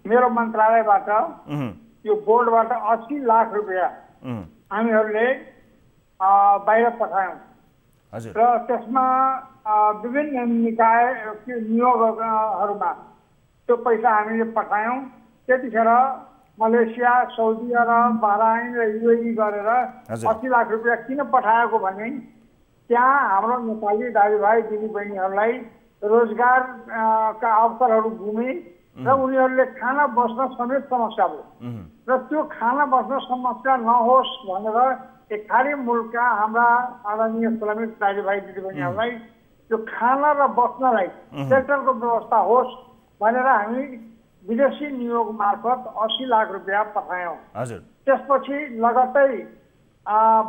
मेरो मन्त्रालयबाट यो बोर्डबाट 80 लाख रुपियाँ हामीहरूले बाहिर पठायौँ र त्यसमा विभिन्न निकाय नियोगहरूमा त्यो पैसा हामीले पठायौँ। त्यतिखेर मलेसिया, साउदी अरब, बहराइन र युएई गरेर 80 लाख रुपियाँ किन पठाएको भने त्यहाँ हाम्रो नेपाली दाजुभाइ दिदीबहिनीहरूलाई रोजगारका अवसरहरू गुमे र उनीहरूले खाना बस्न समेत समस्या भयो र त्यो खाना बस्न समस्या नहोस् भनेर एक खाडी मुलुकका हाम्रा आदरणीय श्रमिक दाजुभाइ दिदीबहिनीहरूलाई त्यो खाना र बस्नलाई सेल्टरको व्यवस्था होस् भनेर हामी विदेशी नियोग मार्फत 80 लाख रुपियाँ पठायौँ। त्यसपछि लगत्तै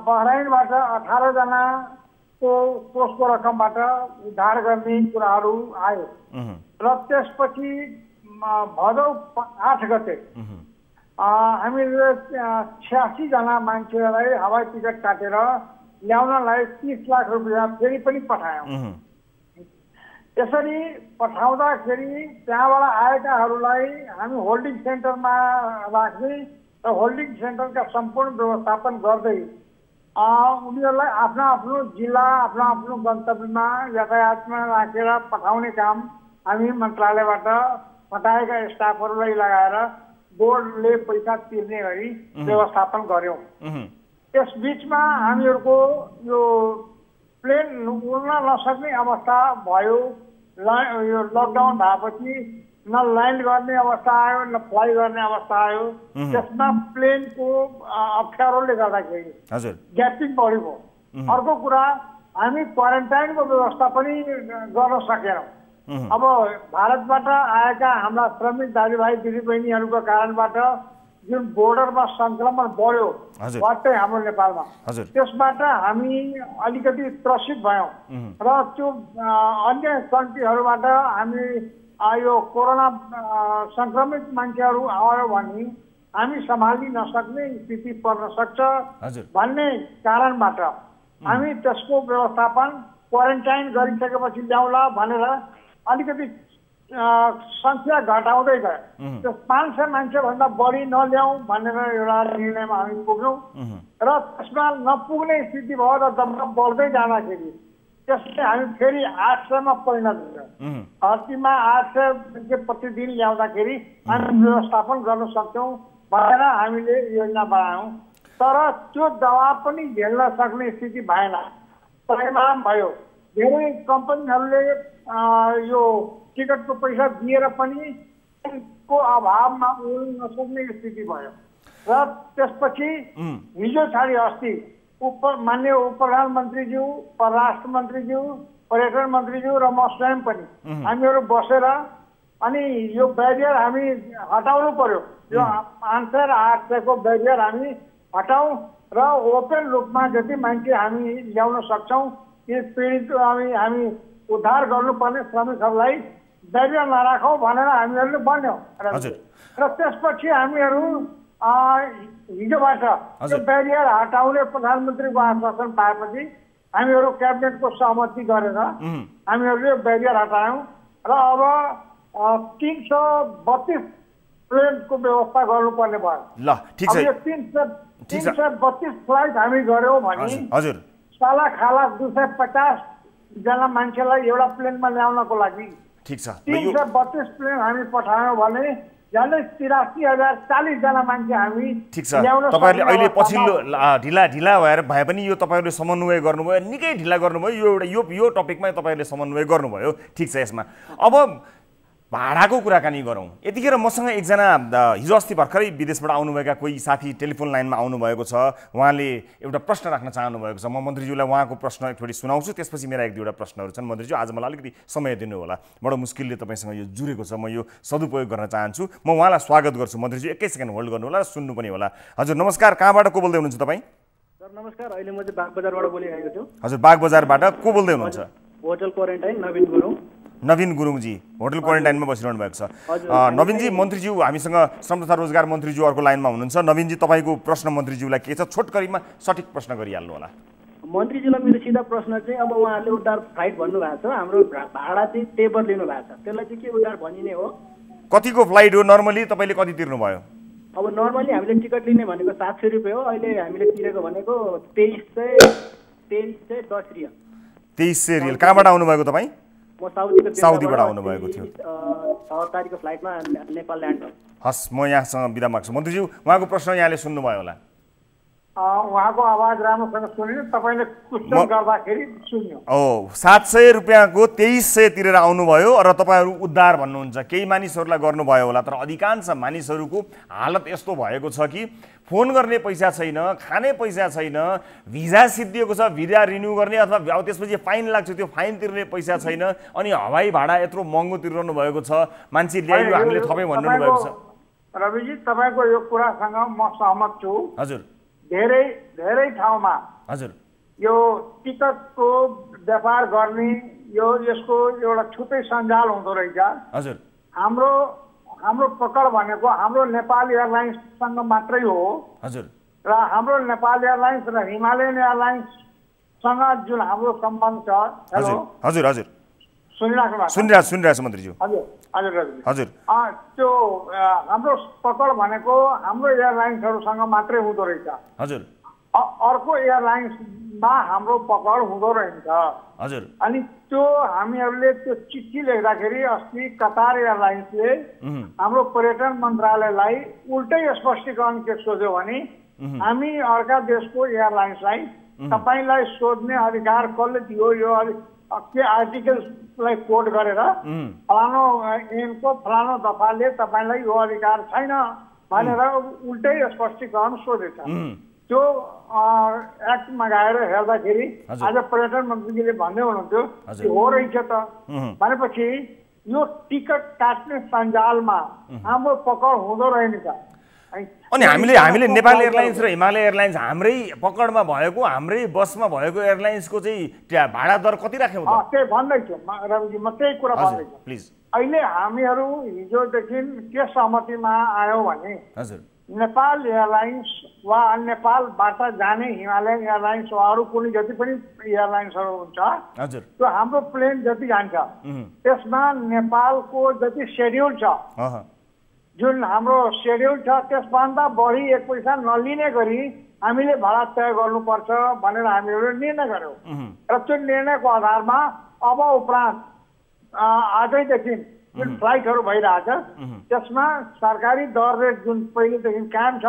बहराइनबाट 18 जनाको कोषको रकमबाट उद्धार गर्ने कुराहरू आयो र त्यसपछि भदौ 8 गते हामीले 86 जना मान्छेलाई हवाई टिकट काटेर ल्याउनलाई 30 लाख रुपियाँ फेरि पनि पठायौँ। यसरी पठाउँदाखेरि त्यहाँबाट आएकाहरूलाई हामी होल्डिङ सेन्टरमा राख्ने र होल्डिङ सेन्टरका सम्पूर्ण व्यवस्थापन गर्दै उनीहरूलाई आफ्नो आफ्नो जिल्ला आफ्नो आफ्नो गन्तव्यमा यातायातमा राखेर पठाउने काम हामी मन्त्रालयबाट पठाएका स्टाफहरूलाई लगाएर बोर्डले पैसा तिर्ने गरी व्यवस्थापन गर्यौँ। त्यस बिचमा हामीहरूको यो प्लेन उड्न नसक्ने अवस्था भयो। यो लकडाउन भएपछि न ल्यान्ड गर्ने अवस्था आयो न फ्लाइ गर्ने अवस्था आयो। त्यसमा प्लेनको अप्ठ्यारोले गर्दाखेरि ग्यापिङ बढ्यो। अर्को कुरा, हामी क्वारेन्टाइनको व्यवस्था पनि गर्न सकेनौँ। अब भारतबाट आएका हाम्रा श्रमिक दाजुभाइ दिदीबहिनीहरूको कारणबाट जुन बोर्डरमा संक्रमण बढ्यो वास्तै हाम्रो नेपालमा, त्यसबाट हामी अलिकति त्रसित भयौँ र त्यो अन्य कन्ट्रीहरूबाट हामी यो कोरोना संक्रमित मान्छेहरू आयो भने हामी सम्हाल्न नसक्ने स्थिति पर्न सक्छ भन्ने कारणबाट हामी त्यसको व्यवस्थापन क्वारेन्टाइन गरिसकेपछि ल्याउला भनेर अलिकति संख्या घटाउँदै गयो। त्यो 500 मान्छेभन्दा बढी नल्याउँ भनेर एउटा निर्णयमा हामी पुग्यौँ र त्यसमा नपुग्ने स्थिति भयो र दबाब बढ्दै जाँदाखेरि त्यसले हामी फेरि 800मा परिणत गर्यौँ। हर्तीमा 800 मान्छे प्रतिदिन ल्याउँदाखेरि हामी व्यवस्थापन गर्न सक्छौँ भनेर हामीले योजना बनायौँ। तर त्यो दबाब पनि झेल्न सक्ने स्थिति भएन, परिणाम भयो। धेरै कम्पनीहरूले यो टिकटको पैसा दिएर पनि को अभावमा उड्न नसक्ने स्थिति भयो र त्यसपछि हिजो छाडी अस्ति माननीय उप प्रधानमन्त्रीज्यू, परराष्ट्र मन्त्रीज्यू, पर्यटन मन्त्रीज्यू र म स्वयं पनि हामीहरू बसेर अनि यो ब्यारियर हामी हटाउनु पर्यो। यो 500-800 को ब्यारियर हामी हटाउँ र ओपन रूपमा जति मान्छे हामी ल्याउन सक्छौँ ती पीडित हामी उद्धार गर्नुपर्ने श्रमिकहरूलाई ब्यारियर नराखौँ भनेर हामीहरूले भन्यौँ र त्यसपछि हामीहरू हिजोबाट त्यो ब्यारियर हटाउने प्रधानमन्त्रीको आश्वासन पाएपछि हामीहरू क्याबिनेटको सहमति गरेर हामीहरूले ब्यारियर हटायौँ र अब 332 प्लेनको व्यवस्था गर्नुपर्ने भयो। ल ठिक छ, 332 फ्लाइट हामी गऱ्यौँ भने हजुर साला खाला 250 जना मान्छेलाई एउटा प्लेनमा ल्याउनको लागि ठिक छ, 332 प्लेन हामी पठायौँ भने झन्डै 83,040 जना मान्छे हामी ठिक छ। तपाईँहरूले अहिले पछिल्लो ढिला भएर भए पनि यो तपाईँहरूले समन्वय गर्नुभयो, निकै ढिला गर्नुभयो, यो टपिकमा तपाईँहरूले समन्वय गर्नुभयो। ठिक छ, यसमा अब भाडाको कुराकानी गरौँ। यतिखेर मसँग एकजना हिजो अस्ति भर्खरै विदेशबाट आउनुभएका कोही साथी टेलिफोन लाइनमा आउनुभएको छ। उहाँले एउटा प्रश्न राख्न चाहनुभएको छ। म मन्त्रीज्यूलाई उहाँको प्रश्न एकचोटि सुनाउँछु, त्यसपछि मेरा एक दुईवटा प्रश्नहरू छन्। मन्त्रीज्यू, आज मलाई अलिकति समय दिनु होला, बडो मुस्किलले तपाईँसँग यो जुरेको छ, म यो सदुपयोग गर्न चाहन्छु। म उहाँलाई स्वागत गर्छु। मन्त्रीज्यू एकै सेकेन्ड होल्ड गर्नु होला र सुन्नु पनि होला। हजुर नमस्कार, कहाँबाट को बोल्दै हुनुहुन्छ तपाईँ? सर नमस्कार, अहिले म चाहिँ बागबजारबाट बोलिरहेको छु। हजुर बागबजारबाट को बोल्दै हुनुहुन्छ? होटल क्वारेन्टाइन नवीन गुरुङ। नवीन गुरुङजी होटल क्वारेन्टाइनमा बसिरहनु भएको छ। नवीनजी, मन्त्रीज्यू हामीसँग श्रम तथा रोजगार मन्त्रीज्यू अर्को लाइनमा हुनुहुन्छ। नवीनजी, तपाईँको प्रश्न मन्त्रीज्यूलाई के छ? छोटकरीमा सठिक प्रश्न गरिहाल्नु होला। मन्त्रीज्यूलाई मेरो सिधा प्रश्न चाहिँ अब उहाँहरूले उद्धार फ्लाइट भन्नुभएको छ, हाम्रो भाडा चाहिँ टेबर लिनु भएको छ, त्यसलाई चाहिँ के उद्धार भनिने हो? कतिको फ्लाइट हो? नर्मली तपाईँले कति तिर्नुभयो? अब नर्मली हामीले टिकट लिने भनेको 700 रुपियाँ हो, अहिले हामीले तिरेको भनेको 2310 रियल। 2300 रियल। कहाँबाट आउनुभएको तपाईँ? म साउदीबाट आउनुभएको थियो। 6 तारिकको फ्लाइटमा नेपाल ल्यान्ड भयो। हस्, म यहाँसँग बिदा माग्छु। मन्त्रीज्यू, उहाँको प्रश्न यहाँले सुन्नुभयो होला। उहाँको आवाज राम्रोसँग सुनियो, तपाईँले क्वेसन गर्दाखेरि सुन्यो। 700 रुपियाँको 2300 तिरेर आउनुभयो र तपाईँहरू उद्धार भन्नुहुन्छ। केही मानिसहरूलाई गर्नुभयो होला, तर अधिकांश मानिसहरूको हालत यस्तो भएको छ कि फोन गर्ने पैसा छैन, खाने पैसा छैन, भिजा सिद्धिएको छ, भिजा रिन्यू गर्ने अथवा त्यसपछि फाइन लाग्छ, त्यो फाइन तिर्ने पैसा छैन, अनि हवाई भाडा यत्रो महँगो तिर्नु भएको छ। मान्छे ल्याइयो हामीले थपै भन्नु भएको छ। रविजी, तपाईँको यो कुरासँग म सहमत छु। हजुर, धेरै ठाउँमा हजुर यो टिकटको व्यापार गर्ने यसको एउटा छुट्टै सञ्जाल हुँदो रहेछ। हजुर, हाम्रो पकड भनेको हाम्रो नेपाल एयरलाइन्ससँग मात्रै हो। हजुर, र हाम्रो नेपाल एयरलाइन्स र हिमालयन एयरलाइन्ससँग जुन हाम्रो सम्बन्ध छ। हेलो, हजुर हजुर सुनिरहेको भएको? सुनिरहेको छु मन्त्रीज्यू। हजुर हजुर हजुर, त्यो हाम्रो पकड भनेको हाम्रो एयरलाइन्सहरूसँग मात्रै हुँदो रहेछ। हजुर, अर्को एयरलाइन्समा हाम्रो पकड हुँदो रहेछ। हजुर, अनि त्यो हामीहरूले त्यो चिठी लेख्दाखेरि अस्ति कतार एयरलाइन्सले हाम्रो पर्यटन मन्त्रालयलाई उल्टै स्पष्टीकरण के सोध्यो भने हामी अर्का देशको एयरलाइन्सलाई तपाईँलाई सोध्ने अधिकार कसले दियो, यो के आर्टिकललाई कोड गरेर फलानो ऐनको फलानो दफाले तपाईँलाई यो अधिकार छैन भनेर उल्टै स्पष्टीकरण सोधेछ। त्यो एक्ट मगाएर हेर्दाखेरि आज पर्यटन मन्त्रीले भन्दै हुनुहुन्थ्यो हो रहेछ त भनेपछि यो टिकट काट्ने सञ्जालमा हाम्रो पकड हुँदो रहेछ। अनि हामीले नेपाल एयरलाइन्स र हिमालय एयरलाइन्स हाम्रै पकडमा भएको, हाम्रै बसमा भएको एयरलाइन्सको चाहिँ भाडा दर कति राख्यौँ त? त्यही भन्दैछु रविजी, म त्यही कुरा भन्दैछु। प्लिज, अहिले हामीहरू हिजोदेखि के सहमतिमा आयौँ भने हजुर नेपाल एयरलाइन्स वा नेपालबाट जाने हिमालयन एयरलाइन्स वा अरू कुनै जति पनि एयरलाइन्सहरू हुन्छ, हजुर, त्यो हाम्रो प्लेन जति जान्छ त्यसमा नेपालको जति सेड्युल छ, जुन हाम्रो सेड्युल छ त्यसभन्दा बढी एक पैसा नलिने गरी हामीले भाडा तय गर्नुपर्छ भनेर हामीहरूले निर्णय गऱ्यौँ। र त्यो निर्णयको आधारमा अब उपरान्त आजैदेखि जुन फ्लाइटहरू भइरहेछ त्यसमा सरकारी दर रेट जुन पहिलेदेखि कायम छ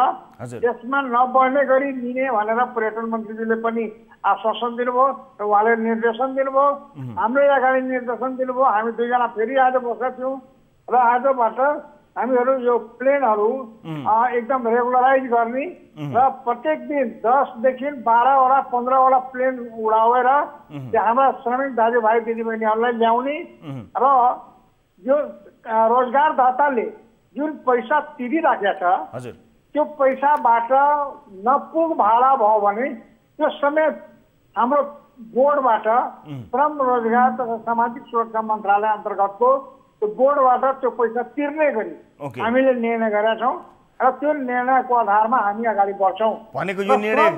त्यसमा नबढ्ने गरी लिने भनेर पर्यटन मन्त्रीजीले पनि आश्वासन दिनुभयो र उहाँले निर्देशन दिनुभयो। हाम्रै अगाडि निर्देशन दिनुभयो। हामी दुईजना फेरि आज बसेका थियौँ र आजबाट हामीहरू यो प्लेनहरू एकदम रेगुलराइज गर्ने र प्रत्येक दिन 10देखि 12वटा 15वटा प्लेन उडाएर हाम्रा श्रमिक दाजुभाइ दिदीबहिनीहरूलाई ल्याउने र यो रोजगारदाताले जुन पैसा तिरिराखेको छ त्यो पैसाबाट नपुग भाडा भयो भने त्यो समेत हाम्रो बोर्डबाट श्रम रोजगार तथा सामाजिक सुरक्षा मन्त्रालय अन्तर्गतको त्यो बोर्डबाट त्यो पैसा तिर्ने गरी हामीले निर्णय गरेका छौँ र त्यो निर्णयको आधारमा हामी अगाडि बढ्छौँ। भनेको यो निर्णय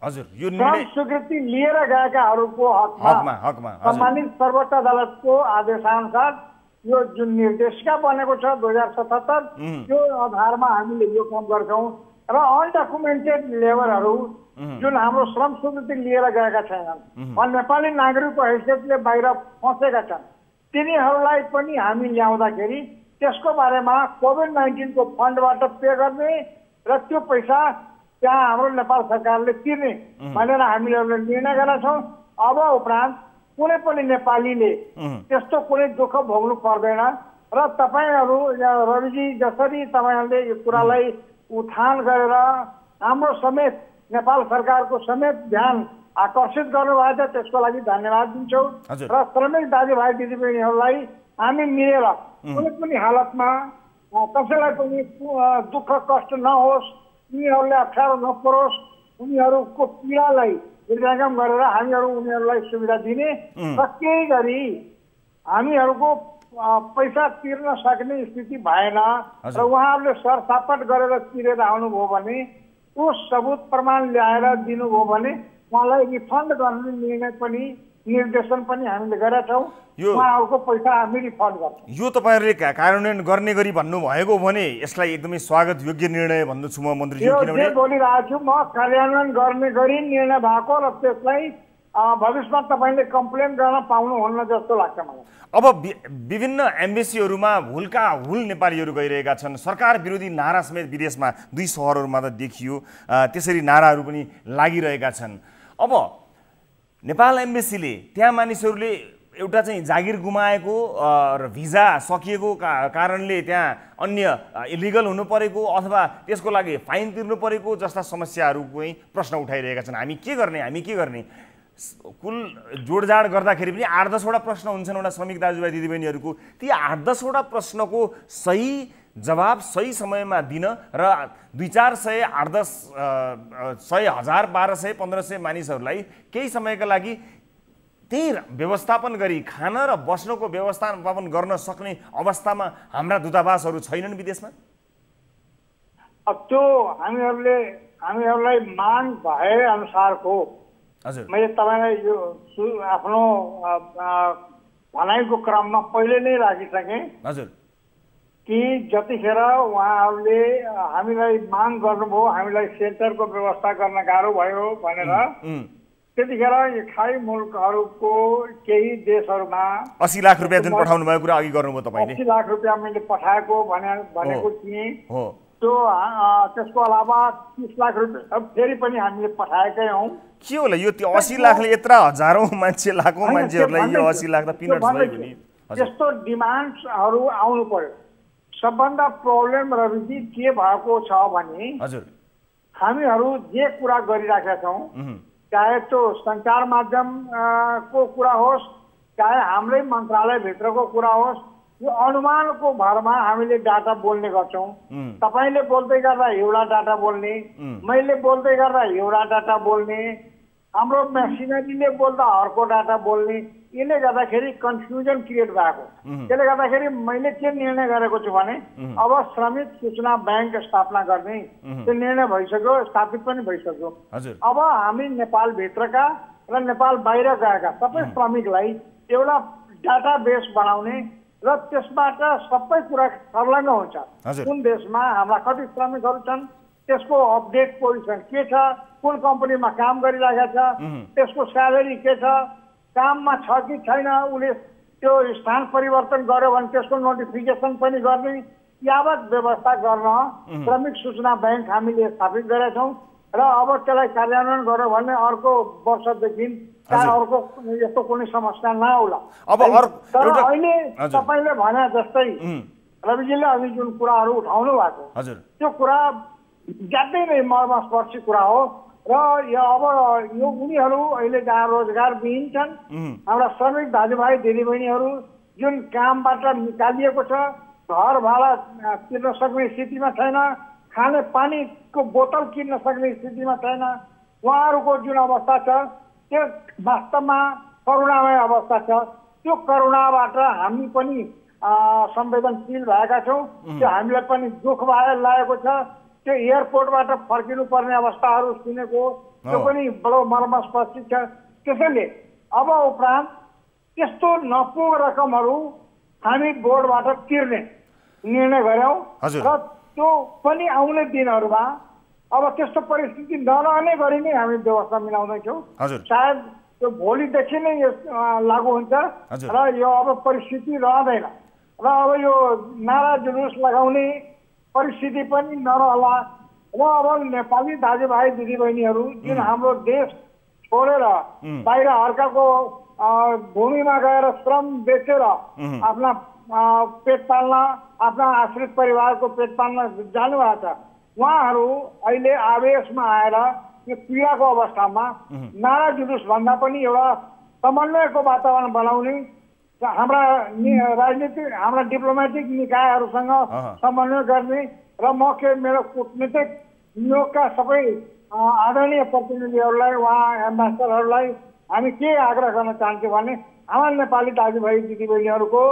हजुर यो निर्णय स्वीकृति लिएर गएकाहरूको हकमा सम्मानित सर्वोच्च अदालतको आदेशानुसार यो जुन निर्देशिका बनेको छ 2077 त्यो आधारमा हामीले यो काम गर्छौँ र अनडकुमेन्टेड लेबरहरू जुन हाम्रो श्रम स्वीकृति लिएर गएका छैनन् नेपाली नागरिकको हैसियतले बाहिर फँसेका छन् तिनीहरूलाई पनि हामी ल्याउँदाखेरि त्यसको बारेमा कोभिड-19 को फन्डबाट पे गर्ने र त्यो पैसा त्यहाँ हाम्रो नेपाल सरकारले तिर्ने भनेर हामीले निर्णय गरेका छौँ। अब उपरान्त कुनै पनि नेपालीले त्यस्तो कुनै दुःख भोग्नु पर्दैन र तपाईहरू रविजी जसरी तपाईहरूले यो कुरालाई उत्थान गरेर हाम्रो समेत नेपाल सरकारको समेत ध्यान आकर्षित गर्नुभएको छ त्यसको लागि धन्यवाद दिन्छौँ र श्रमिक दाजुभाइ दिदीबहिनीहरूलाई हामी मिलेर कुनै पनि हालतमा कसैलाई पनि दुःख कष्ट नहोस्, उनीहरूले अप्ठ्यारो नपरोस्, उनीहरूको पीडालाई निर्वाहन गरेर हामीहरू उनीहरूलाई सुविधा दिने र केही गरी हामीहरूको पैसा तिर्न सक्ने स्थिति भएन र उहाँहरूले सरसापट गरेर तिरेर आउनुभयो भने त्यो सबुत प्रमाण ल्याएर दिनुभयो भने उहाँलाई रिफन्ड गर्ने निर्णय पनि निर्देशन पनि हामीले गरेका छौँ। उहाँहरूको पैसा हामी रिफन्ड गर्छौँ। यो तपाईहरुले कार्यान्वयन गर्ने गरी भन्नुभएको भने यसलाई एकदमै स्वागत योग्य निर्णय भन्छु म मन्त्रीज्यू। किनभने बोलिरहेको छु म कार्यान्वयन गर्ने गरी निर्णय भएको र त्यसलाई भविष्यमा तपाईले कम्प्लेन गर्न पाउनुहुन्न जस्तो लाग्छ मलाई। अब विभिन्न एम्बेसीहरूमा हुलका हुल नेपालीहरू गइरहेका छन्। सरकार विरोधी नारा समेत विदेशमा 2 शहरहरूमा त देखियो, त्यसरी नाराहरू पनि लागिरहेका छन्। अब नेपाल एम्बेसीले त्यहाँ मानिसहरूले एउटा चाहिँ जागिर गुमाएको र भिजा सकिएको कारणले त्यहाँ अन्य इलिगल हुनु परेको अथवा त्यसको लागि फाइन तिर्नु परेको जस्ता समस्याहरूको प्रश्न उठाइरहेका छन्। हामी के गर्ने कुल जोडजाड गर्दाखेरि पनि 8-10 वटा प्रश्न हुन्छन् एउटा श्रमिक दाजुभाइ दिदीबहिनीहरूको। ती 8-10 वटा प्रश्नको सही जवाब सही समयमा दिन र 200-400 8-10 100 1000 1200 1500 मानिसहरूलाई केही समयका लागि त्यही व्यवस्थापन गरी खान र बस्नको व्यवस्थापन गर्न सक्ने अवस्थामा हाम्रा दूतावासहरू छैनन् विदेशमा। अब त्यो हामीहरूलाई माग भए अनुसारको हजुर मैले तपाईलाई यो आफ्नो भनाइको क्रममा पहिले नै राखिसकेँ हजुर कि जतिखेर उहाँहरूले हामीलाई माग गर्नुभयो हामीलाई सेन्टरको व्यवस्था गर्न गाह्रो भयो भनेर त्यतिखेर खाडी मुलुकहरूको केही देशहरूमा 80 लाख रुपैयाँ जुन पठाउनु भएको कुरा अघि गर्नुभयो तपाईले। 80 लाख रुपैयाँ मैले पठाएको भनेको थिएँ। त्यो त्यसको अलावा 30 लाख रुपैयाँ फेरि पनि हामीले पठाएकै हौँ। के होला यो 80 लाखले यत्रा हजारौं मान्छे लाखौं मान्छेहरूलाई यो 80 लाख त पिनट्स भयो नि। त्यस्तो डिमान्ड्सहरू आउनु पर्यो। सबभन्दा प्रब्लम रविजी के भएको छ भने हजुर हामीहरू जे कुरा गरिराखेका छौँ चाहे त्यो सञ्चार माध्यम को कुरा होस् चाहे हाम्रै मन्त्रालयभित्रको कुरा होस् यो अनुमानको भरमा हामीले डाटा बोल्ने गर्छौँ। तपाईँले बोल्दै गर्दा एउटा डाटा बोल्ने, मैले बोल्दै गर्दा एउटा डाटा बोल्ने, हाम्रो मेसिनरीले बोल्दा अर्को डाटा बोल्ने, यसले गर्दाखेरि कन्फ्युजन क्रिएट भएको। त्यसले गर्दाखेरि मैले के निर्णय गरेको छु भने अब श्रमिक सूचना ब्याङ्क स्थापना गर्ने त्यो निर्णय भइसक्यो, स्थापित पनि भइसक्यो। अब हामी नेपालभित्रका र नेपाल बाहिर गएका सबै श्रमिकलाई एउटा डाटा बेस बनाउने र त्यसबाट सबै कुरा संलग्न हुन्छ। कुन देशमा हाम्रा कति श्रमिकहरू छन्, त्यसको अपडेट पोजिसन के छ, कुन कम्पनीमा काम गरिरहेका छ, त्यसको स्यालेरी के छ, काममा छ कि छैन, उसले त्यो स्थान परिवर्तन गर्यो भने त्यसको नोटिफिकेसन पनि गर्ने यावत व्यवस्था गर्न श्रमिक सूचना ब्याङ्क हामीले स्थापित गरेका छौँ र अब त्यसलाई कार्यान्वयन गर्यो भने अर्को वर्षदेखि अर्को यस्तो कुनै समस्या नआउला। तर अहिले तपाईँले भने जस्तै रविजीले अघि जुन कुराहरू उठाउनु भएको त्यो कुरा ज्यादै नै मर्मस्पर्शी कुरा हो र अब यो उनीहरू अहिले जहाँ रोजगारविहीन छन् हाम्रा श्रमिक दाजुभाइ दिदीबहिनीहरू जुन कामबाट निकालिएको छ, घर भाडा तिर्न सक्ने स्थितिमा छैन, खाने पानीको बोतल किन्न सक्ने स्थितिमा छैन, उहाँहरूको जुन अवस्था छ त्यो वास्तवमा करुणामय अवस्था छ। त्यो करुणाबाट हामी पनि संवेदनशील भएका छौँ। त्यो हामीलाई पनि दुःख लागेको छ। त्यो एयरपोर्टबाट फर्किनु पर्ने अवस्थाहरू सुनेको त्यो पनि बडो मर्मस्पर्शी छ। त्यसैले अब उपरान्त त्यस्तो नपुग रकमहरू हामी बोर्डबाट तिर्ने निर्णय गर्यौँ हजुर। र त्यो पनि आउने दिनहरूमा अब त्यस्तो परिस्थिति नरहने गरी नै हामी व्यवस्था मिलाउँदैछौँ। हजुर। सायद त्यो भोलिदेखि नै यो लागू हुन्छ हजुर। र यो अब परिस्थिति रहँदैन र अब यो नारा जुलुस लगाउने परिस्थिति पनि नरहला र अब नेपाली दाजुभाइ दिदीबहिनीहरू जुन हाम्रो देश छोडेर बाहिर अर्काको भूमिमा गएर श्रम बेचेर आफ्ना पेट पाल्न आफ्ना आश्रित परिवारको पेट पाल्न जानुभएको छ, उहाँहरू अहिले आवेशमा आएर यो पीडाको अवस्थामा नारा जुलुस भन्दा पनि एउटा समन्वयको वातावरण बनाउने हाम्रा राजनीतिक हाम्रा डिप्लोमेटिक निकायहरूसँग समन्वय गर्ने र मेरो कूटनीतिक नियोगका सबै आदरणीय प्रतिनिधिहरूलाई उहाँ एम्बेसडरहरूलाई हामी के आग्रह गर्न चाहन्छौँ भने हाम्रा नेपाली दाजुभाइ दिदीबहिनीहरूको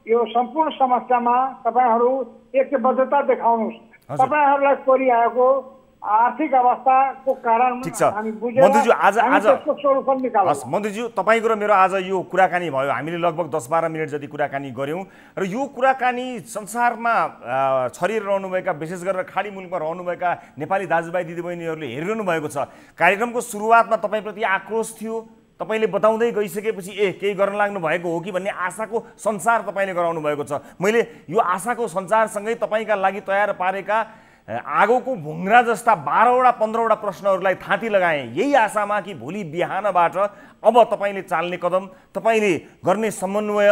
यो सम्पूर्ण समस्यामा तपाईँहरू एकबद्धता देखाउनुहोस्। तपाईँहरूलाई परिआएको आर्थिक अवस्थाको कारण हामी बुझेर मन्त्रीज्यू आज त्यसको सोलुसन निकाल्छौँ। हस् मन्त्रीज्यू, तपाईँको र मेरो आज यो कुराकानी भयो, हामीले लगभग 10-12 मिनट जति कुराकानी गऱ्यौँ र यो कुराकानी संसारमा छरिएर रहनुभएका विशेष गरेर खाडी मुलुकमा रहनुभएका नेपाली दाजुभाइ दिदीबहिनीहरूले हेरिरहनु भएको छ। कार्यक्रमको सुरुवातमा तपाईँप्रति आक्रोश थियो, तपाईँले बताउँदै गइसकेपछि केही गर्न लाग्नु भएको हो कि भन्ने आशाको सञ्चार तपाईँले गराउनु भएको छ। मैले यो आशाको सञ्चारसँगै तपाईँका लागि तयार पारेका आगोको भुङ्ग्रा जस्ता 12वटा 15वटा प्रश्नहरूलाई थाँती लगाएँ, यही आशामा कि भोलि बिहानबाट अब तपाईँले चाल्ने कदम, तपाईँले गर्ने समन्वय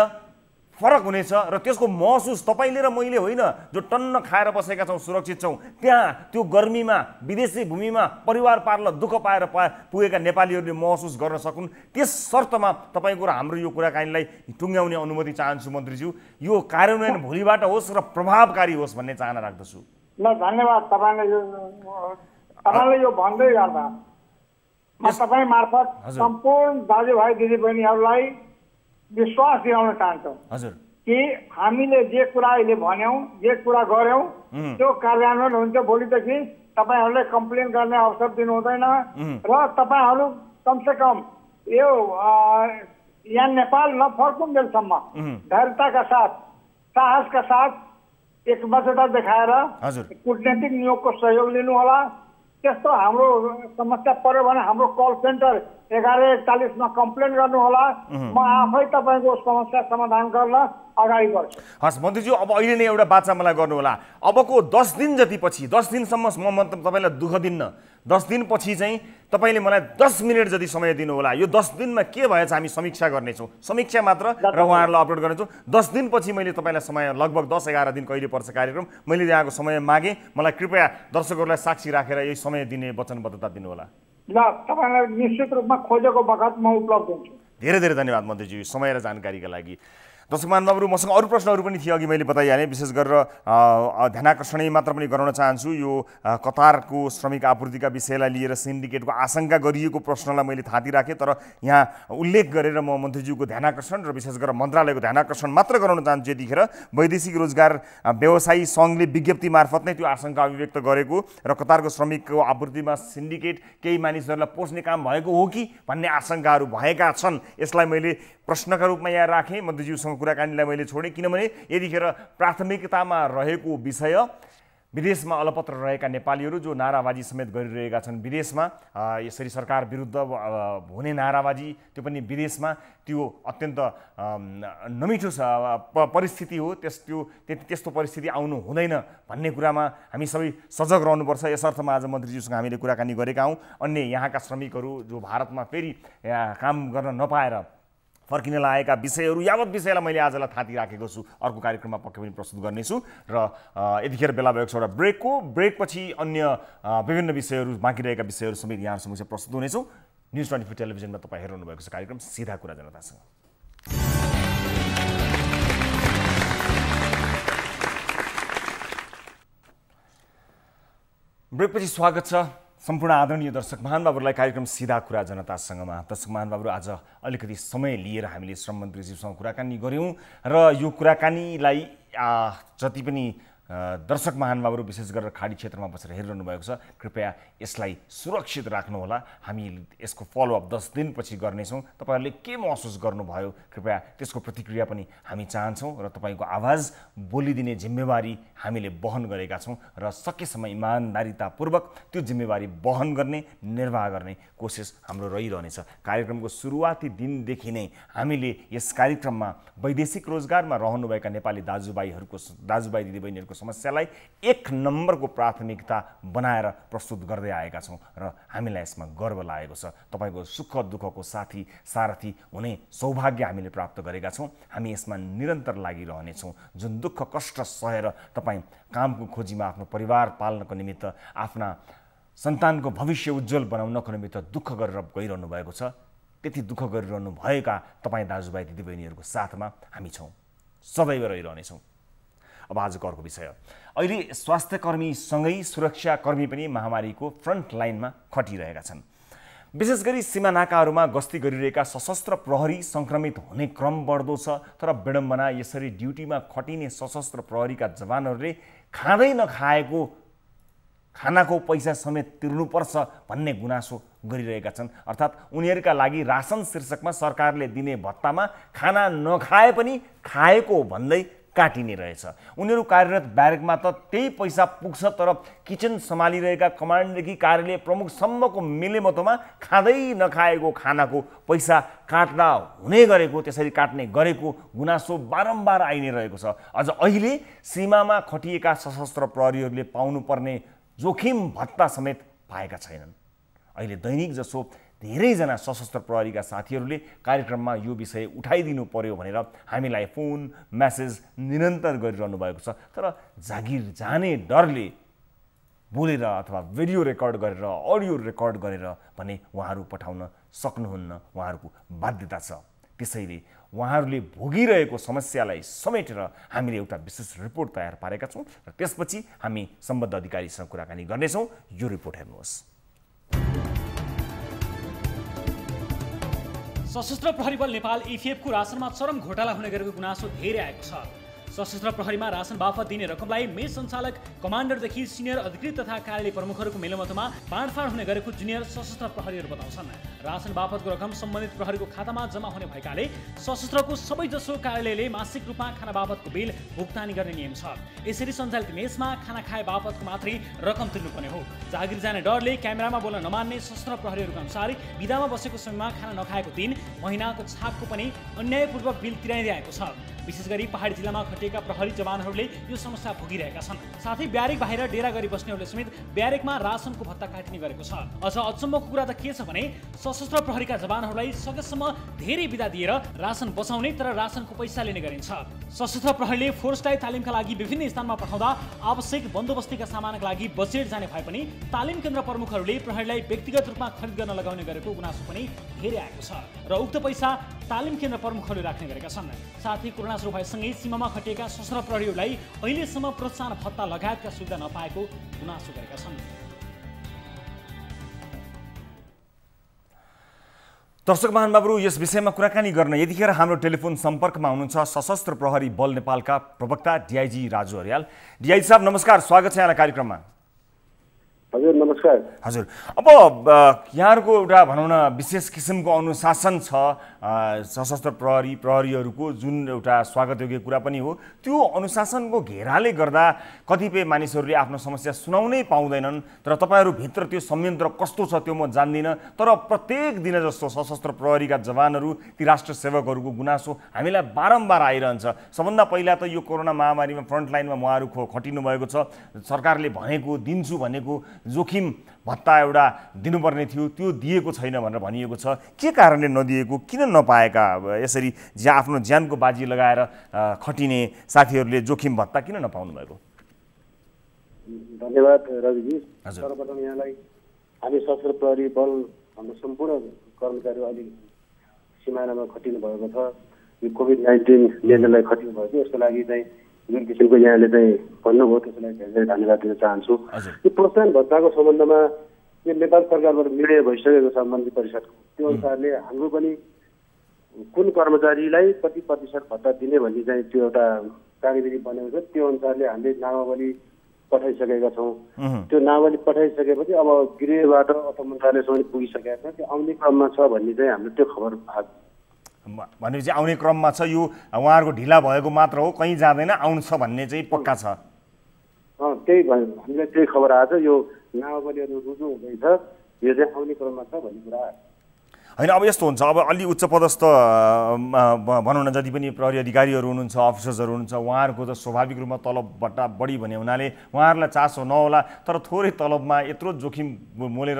फरक हुनेछ र त्यसको महसुस तपाईँले र मैले होइन, जो टन्न खाएर बसेका छौँ, सुरक्षित छौँ, त्यहाँ त्यो गर्मीमा विदेशी भूमिमा परिवार पार्न दुःख पाएर पुगेका नेपालीहरूले महसुस गर्न सकुन्, त्यस शर्तमा तपाईँको र हाम्रो यो कुराकानीलाई टुङ्ग्याउने अनुमति चाहन्छु मन्त्रीज्यू। यो कार्यान्वयन भोलिबाट होस् र प्रभावकारी होस् भन्ने चाहना राख्दछु। ल धन्यवाद। तपाईँले यो भन्दै गर्दा म तपाईँ मार्फत सम्पूर्ण दाजुभाइ दिदीबहिनीहरूलाई विश्वास दिलाउन चाहन्छौँ कि हामीले जे कुरा अहिले भन्यौँ, जे कुरा गऱ्यौँ त्यो कार्यान्वयन हुन्छ। भोलिदेखि तपाईँहरूले कम्प्लेन गर्ने अवसर दिनु हुँदैन र तपाईँहरू कमसेकम यो यहाँ नेपाल नफर्कुन्जेलसम्म धैर्यताका साथ साहसका साथ एकबद्धता देखाएर कूटनीतिक नियोगको सहयोग लिनु होला। त्यस्तो हाम्रो समस्या पर्यो भने हाम्रो कल सेन्टर 1141 मा कम्प्लेन गर्नु होला। म आफै तपाईँको समस्या समाधान गर्न अगाडि बढ्छु। हस् मन्त्रीज्यू, अब अहिले नै एउटा बाचा मलाई गर्नु होला। अबको 10 दिन जति पछि, 10 दिनसम्म म तपाईँलाई दुःख दिन्न, 10 दिनपछि चाहिँ तपाईँले मलाई 10 मिनट जति समय दिनु होला। यो 10 दिनमा के भएछ हामी समीक्षा गर्नेछौँ, समीक्षा मात्र, र उहाँहरूलाई अपलोड गर्नेछौँ। 10 दिनपछि मैले तपाईँलाई समय, लगभग 10-11 दिन कहिले पर्छ कार्यक्रम, मैले यहाँको समय मागेँ, मलाई कृपया दर्शकहरूलाई साक्षी राखेर यही समय दिने वचनबद्धता दिनु होला। ल तपाईँलाई निश्चित रूपमा खोजेको बखत म उपलब्ध हुन्छु। धेरै धेरै धन्यवाद मन्त्रीज्यू समय र जानकारीका लागि। दर्शक महानुभावहरू, मसँग अरू प्रश्नहरू पनि थियो, अघि मैले बताइहालेँ। विशेष गरेर ध्यानाकर्षण मात्र पनि गराउन चाहन्छु। यो कतारको श्रमिक आपूर्तिका विषयलाई लिएर सिन्डिकेटको आशंका गरिएको प्रश्नलाई मैले थाँती राखेँ, तर यहाँ उल्लेख गरेर म मन्त्रीज्यूको ध्यानाकर्षण र विशेष गरेर मन्त्रालयको ध्यानाकर्षण मात्र गराउन चाहन्छु। यतिखेर वैदेशिक रोजगार व्यवसायी सङ्घले विज्ञप्ति मार्फत नै त्यो आशंका अभिव्यक्त गरेको र कतारको श्रमिकको आपूर्तिमा सिन्डिकेट केही मानिसहरूलाई पोस्ने काम भएको हो कि भन्ने आशंकाहरू भएका छन्। यसलाई मैले प्रश्नका रूपमा यहाँ राखेँ, मन्त्रीज्यूसँग कुराकानीलाई मैले छोडेँ, किनभने यतिखेर प्राथमिकतामा रहेको विषय विदेशमा अलपत्र रहेका नेपालीहरू जो नाराबाजी समेत गरिरहेका छन् विदेशमा, यसरी सरकार विरुद्ध हुने नाराबाजी, त्यो पनि विदेशमा, त्यो अत्यन्त नमिठो परिस्थिति हो। त्यस्तो परिस्थिति आउनु हुँदैन भन्ने कुरामा हामी सबै सजग रहनुपर्छ। यसर्थमा आज मन्त्रीज्यूसँग हामीले कुराकानी गरेका हौँ। अन्य यहाँका श्रमिकहरू जो भारतमा फेरि काम गर्न नपाएर फर्किन लागेका विषयहरू, यावत विषयलाई मैले आजलाई थाँती राखेको छु। अर्को कार्यक्रममा पक्कै पनि प्रस्तुत गर्नेछु र यतिखेर बेला भएको छ एउटा ब्रेकपछि अन्य विभिन्न विषयहरू, बाँकी रहेका विषयहरू समेत यहाँ समक्ष प्रस्तुत हुनेछौँ। न्युज 24 टेलिभिजनमा तपाईँ हेर्नु भएको छ कार्यक्रम सिधा कुरा जनतासँग। ब्रेकपछि स्वागत छ सम्पूर्ण आदरणीय दर्शक महानुभावहरूलाई कार्यक्रम सिधा कुरा जनतासँगमा। दर्शक महानुभावहरू, आज अलिकति समय लिएर हामीले श्रम मन्त्रीज्यूसँग कुराकानी गऱ्यौँ र यो कुराकानीलाई जति पनि दर्शक महानुभावहरू विशेष गरेर खाडी क्षेत्रमा बसेर हेरिरहनु भएको छ, कृपया यसलाई सुरक्षित राख्नुहोला। हामी यसको फलोअप 10 दिनपछि गर्नेछौँ। तपाईँहरूले के महसुस गर्नुभयो कृपया त्यसको प्रतिक्रिया पनि हामी चाहन्छौँ र तपाईँको आवाज बोलिदिने जिम्मेवारी हामीले वहन गरेका छौँ र सकेसम्म इमानदारितापूर्वक त्यो जिम्मेवारी वहन गर्ने, निर्वाह गर्ने कोसिस हाम्रो रहिरहनेछ। कार्यक्रमको सुरुवाती दिनदेखि नै हामीले यस कार्यक्रममा वैदेशिक रोजगारमा रहनुभएका नेपाली दाजुभाइ दिदीबहिनीहरूको समस्यालाई 1 नम्बरको प्राथमिकता बनाएर प्रस्तुत गर्दै आएका छौँ र हामीलाई यसमा गर्व लागेको छ। तपाईँको सुख दुःखको सारथी हुने सौभाग्य हामीले प्राप्त गरेका छौँ। हामी यसमा निरन्तर लागिरहनेछौँ। जुन दुःख कष्ट सहेर तपाईँ कामको खोजीमा आफ्नो परिवार पाल्नको निमित्त, आफ्ना सन्तानको भविष्य उज्जवल बनाउनको निमित्त दुःख गरेर गइरहनु भएको छ, त्यति दुःख गरिरहनु भएका तपाईँ दाजुभाइ दिदीबहिनीहरूको साथमा हामी छौँ, सदैव रहिरहनेछौँ। अब आजको अर्को विषय, अहिले स्वास्थ्यकर्मीसँगै सुरक्षाकर्मी पनि महामारीको फ्रन्ट लाइनमा खटिरहेका छन्। विशेष गरी सीमा नाकाहरूमा गस्ती गरिरहेका सशस्त्र प्रहरी सङ्क्रमित हुने क्रम बढ्दो छ। तर विडम्बना, यसरी ड्युटीमा खटिने सशस्त्र प्रहरीका जवानहरूले खाँदै नखाएको खानाको पैसा समेत तिर्नुपर्छ भन्ने गुनासो गरिरहेका छन्। अर्थात् उनीहरूका लागि रासन शीर्षकमा सरकारले दिने भत्तामा खाना नखाए पनि खाएको भन्दै काटिने रहेछ। उनीहरू कार्यरत ब्यारेकमा त त्यही पैसा पुग्छ, तर किचन सम्हालिरहेका कमान्डदेखि कार्यालय प्रमुखसम्मको मिलेमतोमा खाँदै नखाएको खानाको पैसा काट्दा हुने गरेको, त्यसरी काट्ने गरेको गुनासो बारम्बार आइ नै रहेको छ। अझ अहिले सीमामा खटिएका सशस्त्र प्रहरीहरूले पाउनुपर्ने जोखिम भत्ता समेत पाएका छैनन्। अहिले दैनिक जसो धेरैजना सशस्त्र प्रहरीका साथीहरूले कार्यक्रममा यो विषय उठाइदिनु पर्यो भनेर हामीलाई फोन मेसेज निरन्तर गरिरहनु भएको छ। तर जागिर जाने डरले बोलेर अथवा भिडियो रेकर्ड गरेर, अडियो रेकर्ड गरेर भने उहाँहरू पठाउन सक्नुहुन्न, उहाँहरूको बाध्यता छ। त्यसैले उहाँहरूले भोगिरहेको समस्यालाई समेटेर हामीले एउटा विशेष रिपोर्ट तयार पारेका छौँ र त्यसपछि हामी सम्बद्ध अधिकारीसँग कुराकानी गर्नेछौँ। यो रिपोर्ट हेर्नुहोस्। सशस्त्र प्रहरी बल नेपाल एफिएफको रासनमा चरम घोटाला हुने गरेको गुनासो धेरै आएको छ। सशस्त्र प्रहरीमा रासन बापत दिने रकमलाई मेस सञ्चालक, कमान्डरदेखि सिनियर अधिकृत तथा कार्यालय प्रमुखहरूको मेलमतोमा बाँडफाँड हुने गरेको जुनियर सशस्त्र प्रहरीहरू बताउँछन्। रासन बापतको रकम सम्बन्धित प्रहरीको खातामा जम्मा हुने भएकाले सशस्त्रको सबैजसो कार्यालयले मासिक रूपमा खाना बापतको बिल भुक्तानी गर्ने नियम छ। यसरी सञ्चालित मेसमा खाना खाए बापतको मात्रै रकम तिर्नुपर्ने हो। जागिर जाने डरले क्यामेरामा बोल्न नमान्ने सशस्त्र प्रहरीहरूका अनुसार बिदामा बसेको समयमा खाना नखाएको दिन महिनाको छाकको पनि अन्यायपूर्वक बिल तिराइँदै आएको छ। विशेष गरी पहाडी जिल्लामा खटिएका प्रहरी जवानहरूले यो समस्या भोगिरहेका छन्। साथै ब्यारेक बाहिर डेरा गरी बस्नेहरूले समेत ब्यारेकमा रासनको भत्ता काटिने गरेको छ। अझ अचम्मको कुरा त के छ भने सशस्त्र प्रहरीका जवानहरूलाई सकेसम्म धेरै बिदा दिएर रासन बचाउने तर रासनको पैसा लिने गरिन्छ। सशस्त्र प्रहरीले फोर्सलाई तालिमका लागि विभिन्न स्थानमा पठाउँदा आवश्यक बन्दोबस्तीका सामानका लागि बजेट जाने भए पनि तालिम केन्द्र प्रमुखहरूले प्रहरीलाई व्यक्तिगत रूपमा खरिद गर्न लगाउने गरेको गुनासो पनि धेरै आएको छ र उक्त पैसा तालिम केन्द्र प्रमुखहरूले राख्ने गरेका छन्। साथै कोरोना सुरु भएसँगै सीमामा खटिएका सशस्त्र प्रहरीहरूलाई अहिलेसम्म प्रोत्साहन भत्ता लगायतका सुविधा नपाएको गुनासो गरेका छन्। दर्शक महानुभावहरू, यस विषयमा कुराकानी गर्न यतिखेर हाम्रो टेलिफोन सम्पर्कमा हुनुहुन्छ सशस्त्र प्रहरी बल नेपालका प्रवक्ता डिआइजी राजु अर्याल। डिआइजी साहब नमस्कार, स्वागत छ यहाँलाई कार्यक्रममा। हजुर नमस्कार। हजुर, अब यहाँहरूको एउटा भनौँ न विशेष किसिमको अनुशासन छ सशस्त्र प्रहरीहरूको, जुन एउटा स्वागतयोग्य कुरा पनि हो। त्यो अनुशासनको घेराले गर्दा कतिपय मानिसहरूले आफ्नो समस्या सुनाउनै पाउँदैनन्। तर तपाईँहरूभित्र त्यो संयन्त्र कस्तो छ त्यो म जान्दिनँ, तर प्रत्येक दिन जस्तो सशस्त्र प्रहरीका जवानहरू, ती राष्ट्र सेवकहरूको गुनासो हामीलाई बारम्बार आइरहन्छ। सबभन्दा पहिला त यो कोरोना महामारीमा फ्रन्टलाइनमा उहाँहरू खटिनु भएको छ। सरकारले भनेको दिन्छु भनेको जोखिम भत्ता एउटा दिनुपर्ने थियो, त्यो दिएको छैन भनेर भनिएको छ। के कारणले नदिएको, किन नपाएका? यसरी आफ्नो ज्यानको बाजी लगाएर खटिने साथीहरूले जोखिम भत्ता किन नपाउनु भएको? धन्यवाद रविजी। सर्वप्रथम यहाँलाई हामी सशस्त्र प्रहरी बल हाम्रो सम्पूर्ण कर्मचारी अहिले सिमानामा खटिनु भएको छ। यो कोभिड-19 नियन्त्रणलाई खटिनु भएको, यसको लागि चाहिँ जुन किसिमको यहाँले चाहिँ भन्नुभयो त्यसलाई धेरै धन्यवाद दिन चाहन्छु। यो प्रोत्साहन भत्ताको सम्बन्धमा यो नेपाल सरकारबाट निर्णय भइसकेको छ मन्त्री परिषदको। त्यो अनुसारले हाम्रो पनि कुन कर्मचारीलाई कति प्रतिशत भत्ता दिने भन्ने चाहिँ त्यो एउटा कार्यविधि बनेको छ त्यो अनुसारले हामीले नामावली पठाइसकेका छौँ। त्यो नामावली पठाइसकेपछि अब गृहबाट अर्थ मन्त्रालयसम्म पुगिसकेका छ, त्यो आउने क्रममा छ भन्ने चाहिँ हाम्रो त्यो खबर आएको। भनेपछि आउने क्रममा छ, यो उहाँहरूको ढिला भएको मात्र हो, कहीँ जाँदैन, आउँछ भन्ने चाहिँ पक्का छ। त्यही हामीलाई त्यही खबर आएको छ, यो नामावलीहरू रुजु हुँदैछ, यो चाहिँ आउने क्रममा छ भन्ने कुरा आएको। होइन अब यस्तो हुन्छ, अब अलि उच्च पदस्थ भनौँ न जति पनि प्रहरी अधिकारीहरू हुनुहुन्छ, अफिसर्सहरू हुनुहुन्छ, उहाँहरूको त स्वाभाविक रूपमा तलब भत्ता बढी भन्ने हुनाले उहाँहरूलाई चासो नहोला, तर थोरै तलबमा यत्रो जोखिम मोलेर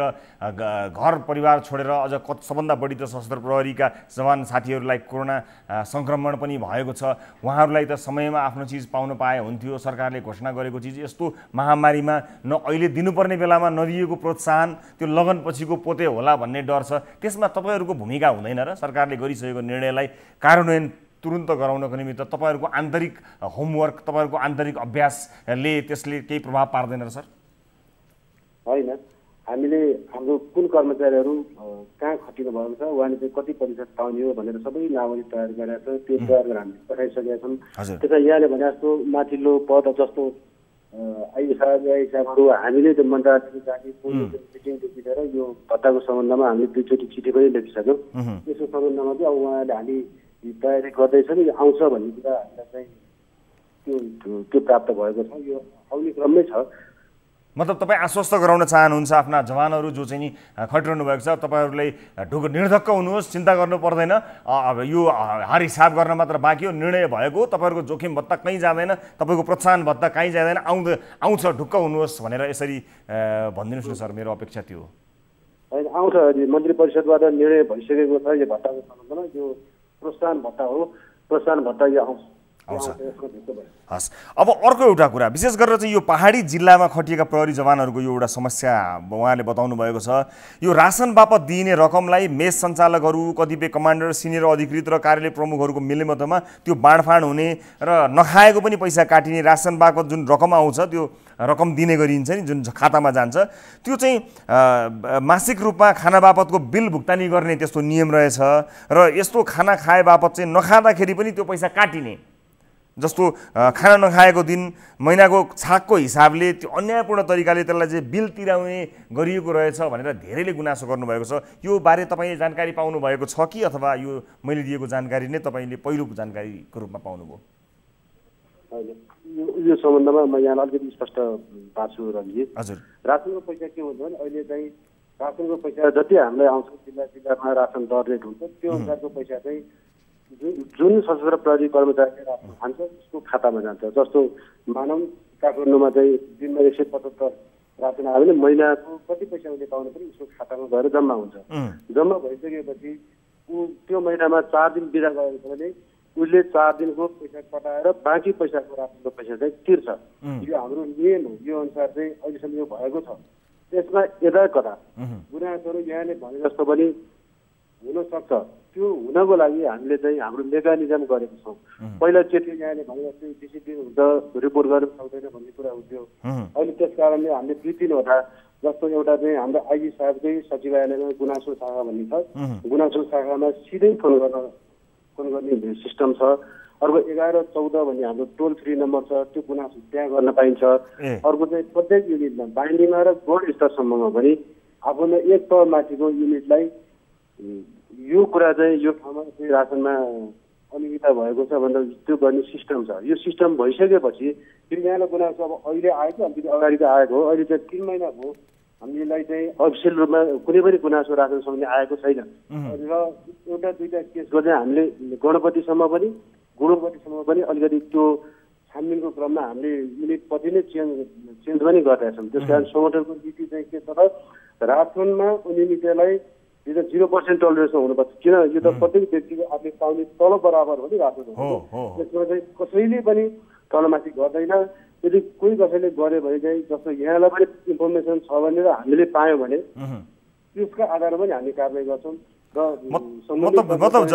घर परिवार छोडेर अझ सबभन्दा बढी त सशस्त्र प्रहरीका जवान साथीहरूलाई कोरोना सङ्क्रमण पनि भएको छ, उहाँहरूलाई त समयमा आफ्नो चिज पाउन पाए हुन्थ्यो। सरकारले घोषणा गरेको चिज यस्तो महामारीमा न अहिले दिनुपर्ने बेलामा नदिएको प्रोत्साहन त्यो लगन पछिको पोते होला भन्ने डर छ। त्यसमा तपाईहरूको भूमिका हुँदैन र सरकारले गरिसकेको निर्णयलाई कार्यान्वयन तुरुन्त गराउनको निमित्त तपाईहरूको आन्तरिक होमवर्क, तपाईहरूको आन्तरिक अभ्यासले त्यसले केही प्रभाव पार्दैन र सर? होइन, हामीले हाम्रो कुन कर्मचारीहरू कहाँ खटिनु भएको छ, उहाँले चाहिँ कति प्रतिशत पाउने हो भनेर सबै नामावली तयार गरेका छ, त्यो तयार गरेर हामीले पठाइसकेका छौँ। त्यसमा यहाँले भने जस्तो माथिल्लो पद जस्तो आइएसआईहरू हामीले त्यो मन्त्रालयमा जाने मिटिङदेखि लिएर यो भत्ताको सम्बन्धमा हामीले 2 चोटि चिठी पनि लेखिसक्यौँ। यसको सम्बन्धमा चाहिँ अब उहाँले हामी तयारी गर्दैछौँ, यो आउँछ भन्ने कुरा हामीलाई चाहिँ त्यो प्राप्त भएको छ, यो आउने क्रममै छ। मतलब तपाईँ आश्वस्त गराउन चाहनुहुन्छ आफ्ना जवानहरू जो चाहिँ नि खटिरहनु भएको छ, तपाईँहरूलाई निर्धक्क हुनुहोस्, चिन्ता गर्नु पर्दैन, अब यो हर हिसाब गर्न मात्र बाँकी हो, निर्णय भएको, तपाईँहरूको जोखिम भत्ता कहीँ जाँदैन, तपाईँको प्रोत्साहन भत्ता कहीँ जाँदैन, आउँछ ढुक्क हुनुहोस् भनेर यसरी भनिदिनुहोस् न सर, मेरो अपेक्षा त्यो हो। होइन, आउँछ, मन्त्री परिषदबाट निर्णय भइसकेको छ यो भत्ताको सम्बन्धमा, यो प्रोत्साहन भत्ता हो, प्रोत्साहन भत्ता यो आउँछ। हस्, अब अर्को एउटा कुरा, विशेष गरेर चाहिँ यो पहाडी जिल्लामा खटिएका प्रहरी जवानहरूको यो एउटा समस्या उहाँले बताउनु भएको छ, यो रासन बापत दिइने रकमलाई मेस सञ्चालकहरू, कतिपय कमान्डर, सिनियर अधिकृत र कार्यालय प्रमुखहरूको मिलेमतोमा त्यो बाँडफाँड हुने र नखाएको पनि पैसा काटिने, रासन बापत जुन रकम आउँछ त्यो रकम दिने गरिन्छ नि, जुन खातामा जान्छ, त्यो चाहिँ मासिक रूपमा खाना बापतको बिल भुक्तानी गर्ने त्यस्तो नियम रहेछ र यस्तो खाना खाए बापत चाहिँ नखाँदाखेरि पनि त्यो पैसा काटिने, जस्तो खाना नखाएको दिन महिनाको छाकको हिसाबले त्यो अन्यायपूर्ण तरिकाले त्यसलाई चाहिँ बिल तिराउने गरिएको रहेछ भनेर धेरैले गुनासो गर्नुभएको छ। यो बारे तपाईँले जानकारी पाउनु भएको छ कि अथवा यो मैले दिएको जानकारी नै तपाईँले पहिलो जानकारीको रूपमा पाउनुभयो? यो सम्बन्धमा म यहाँ अलिकति स्पष्ट पार्छु रञ्जित। हजुर, रासनको पैसा के हुन्छ भने अहिले चाहिँ रासनको पैसा जति हामीलाई आउँछ जिल्लामा रासन दर रेट हुन्छ, त्यो अनुसारको पैसा चाहिँ जुन सशस्त्र प्रहरी कर्मचारीले रासन खान्छ उसको खातामा जान्छ। जस्तो मानव काठमाडौँमा चाहिँ दिनमा 175 रासन आयो भने महिनाको कति पैसा उसले पाउनु पनि उसको खातामा गएर जम्मा हुन्छ। जम्मा भइसकेपछि त्यो महिनामा 4 दिन बिदा गएको छ भने उसले 4 दिनको पैसा कटाएर बाँकी पैसाको रासनको पैसा चाहिँ तिर्छ। यो हाम्रो नियम हो, यो अनुसार चाहिँ अहिलेसम्म यो भएको छ। त्यसमा यदा कता गुनासोहरू यहाँले भने जस्तो पनि हुनसक्छ, त्यो हुनको लागि हामीले चाहिँ हाम्रो मेकानिजम गरेको छौँ। पहिला चिठी यहाँले भने जस्तै डिसिप्लिन हुन्छ, रिपोर्ट गर्न सक्दैन भन्ने कुरा हुन्थ्यो। अहिले त्यस कारणले हामीले 2-3वटा, जस्तो एउटा चाहिँ हाम्रो आइजी साहबकै सचिवालयमा गुनासो शाखा भन्ने छ, गुनासो शाखामा सिधै फोन गर्ने सिस्टम छ। अर्को 1114 भन्ने हाम्रो टोल फ्री नम्बर छ, त्यो गुनासो त्यहाँ गर्न पाइन्छ। अर्को चाहिँ प्रत्येक युनिटमा बाइन्डिङमा र बोर्ड स्तरसम्ममा पनि आफूले एक तह माथिको युनिटलाई यो कुरा चाहिँ यो ठाउँमा चाहिँ रासनमा अनियमितता भएको छ भनेर त्यो गर्ने सिस्टम छ। यो सिस्टम भइसकेपछि फेरि यहाँलाई गुनासो अब अहिले आएको अलिकति अगाडि त आएको हो, अहिले चाहिँ 3 महिना भयो हामीलाई चाहिँ अफिसियल रूपमा कुनै पनि गुनासो रासन सम्बन्धी आएको छैन। र एउटा-दुईटा केसको चाहिँ हामीले गणपतिसम्म पनि अलिकति त्यो छानबिनको क्रममा हामीले युनिटपछि नै चेन्ज पनि गरिरहेछौँ। त्यस कारण संगठनको नीति चाहिँ के छ त, रासनमा अनियमिततालाई यो त 0% टलरेन्स हुनुपर्छ। किन यो त प्रत्येक व्यक्तिको आफूले पाउने तल बराबर हो नि रासन हो। त्यसमा चाहिँ कसैले पनि तलमाथि गर्दैन। यदि कोही कसैले गर्यो भने चाहिँ जस्तो यहाँलाई पनि इन्फर्मेसन छ भने र हामीले पायौँ भने त्यसको आधारमा पनि हामी कारवाही गर्छौँ। मतलब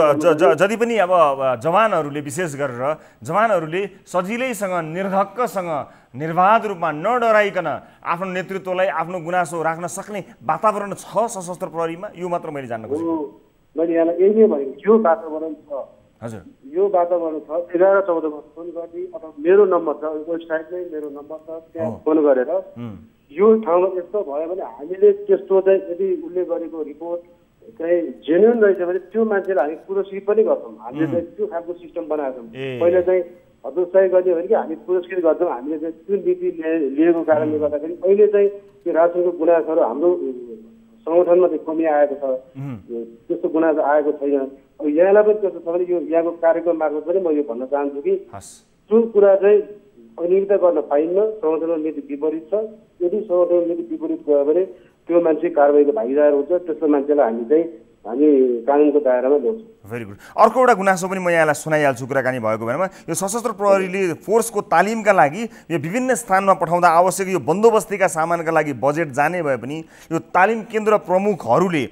जति पनि अब जवानहरूले विशेष गरेर जवानहरूले सजिलैसँग निर्धक्कसँग निर्वाध रूपमा नडराइकन आफ्नो नेतृत्वलाई आफ्नो गुनासो राख्न सक्ने वातावरण छ सशस्त्र प्रहरीमा, यो मात्र मैले जान्न खोजेको। मैले यहाँलाई यही नै भनेको यो वातावरण छ। हजुर यो वातावरण छ 11-14 मा फोन गर्ने अथवा मेरो नम्बर छ वेबसाइटमै मेरो नम्बर छ त्यहाँ फोन गरेर यो ठाउँमा यस्तो भयो भने हामीले त्यस्तो चाहिँ यदि उसले गरेको रिपोर्ट चाहिँ जेन्युन रहेछ भने त्यो मान्छेलाई हामी पुरस्कृत पनि गर्छौँ हामीले चाहिँ त्यो खालको सिस्टम बनाएको छौँ पहिला चाहिँ हतोत्साही गर्ने भने कि हामी पुरस्कृत गर्छौँ हामीले चाहिँ त्यो नीति लिएको कारणले गर्दाखेरि अहिले चाहिँ त्यो रासनको गुनासोहरू हाम्रो संगठनमा चाहिँ कमी आएको छ त्यस्तो गुनासो आएको छैन यहाँलाई पनि त्यस्तो छ भने यो यहाँको कार्यक्रम मार्फत पनि म यो भन्न चाहन्छु कि त्यो कुरा चाहिँ अनियमितता गर्न पाइन्न संगठनको नीति विपरीत छ यदि संगठनको नीति विपरीत गयो भने त्यो मान्छे कारबाहीको भागीदार हुन्छ त्यस्तो मान्छेलाई हामी कानुनको दायरामा ल्याउँछौँ भेरी गुड अर्को एउटा गुनासो पनि म यहाँलाई सुनाइहाल्छु कुराकानी भएको बेलामा यो सशस्त्र प्रहरीले फोर्सको तालिमका लागि यो विभिन्न स्थानमा पठाउँदा आवश्यक यो बन्दोबस्तीका सामानका लागि बजेट जाने भए पनि यो तालिम केन्द्र प्रमुखहरूले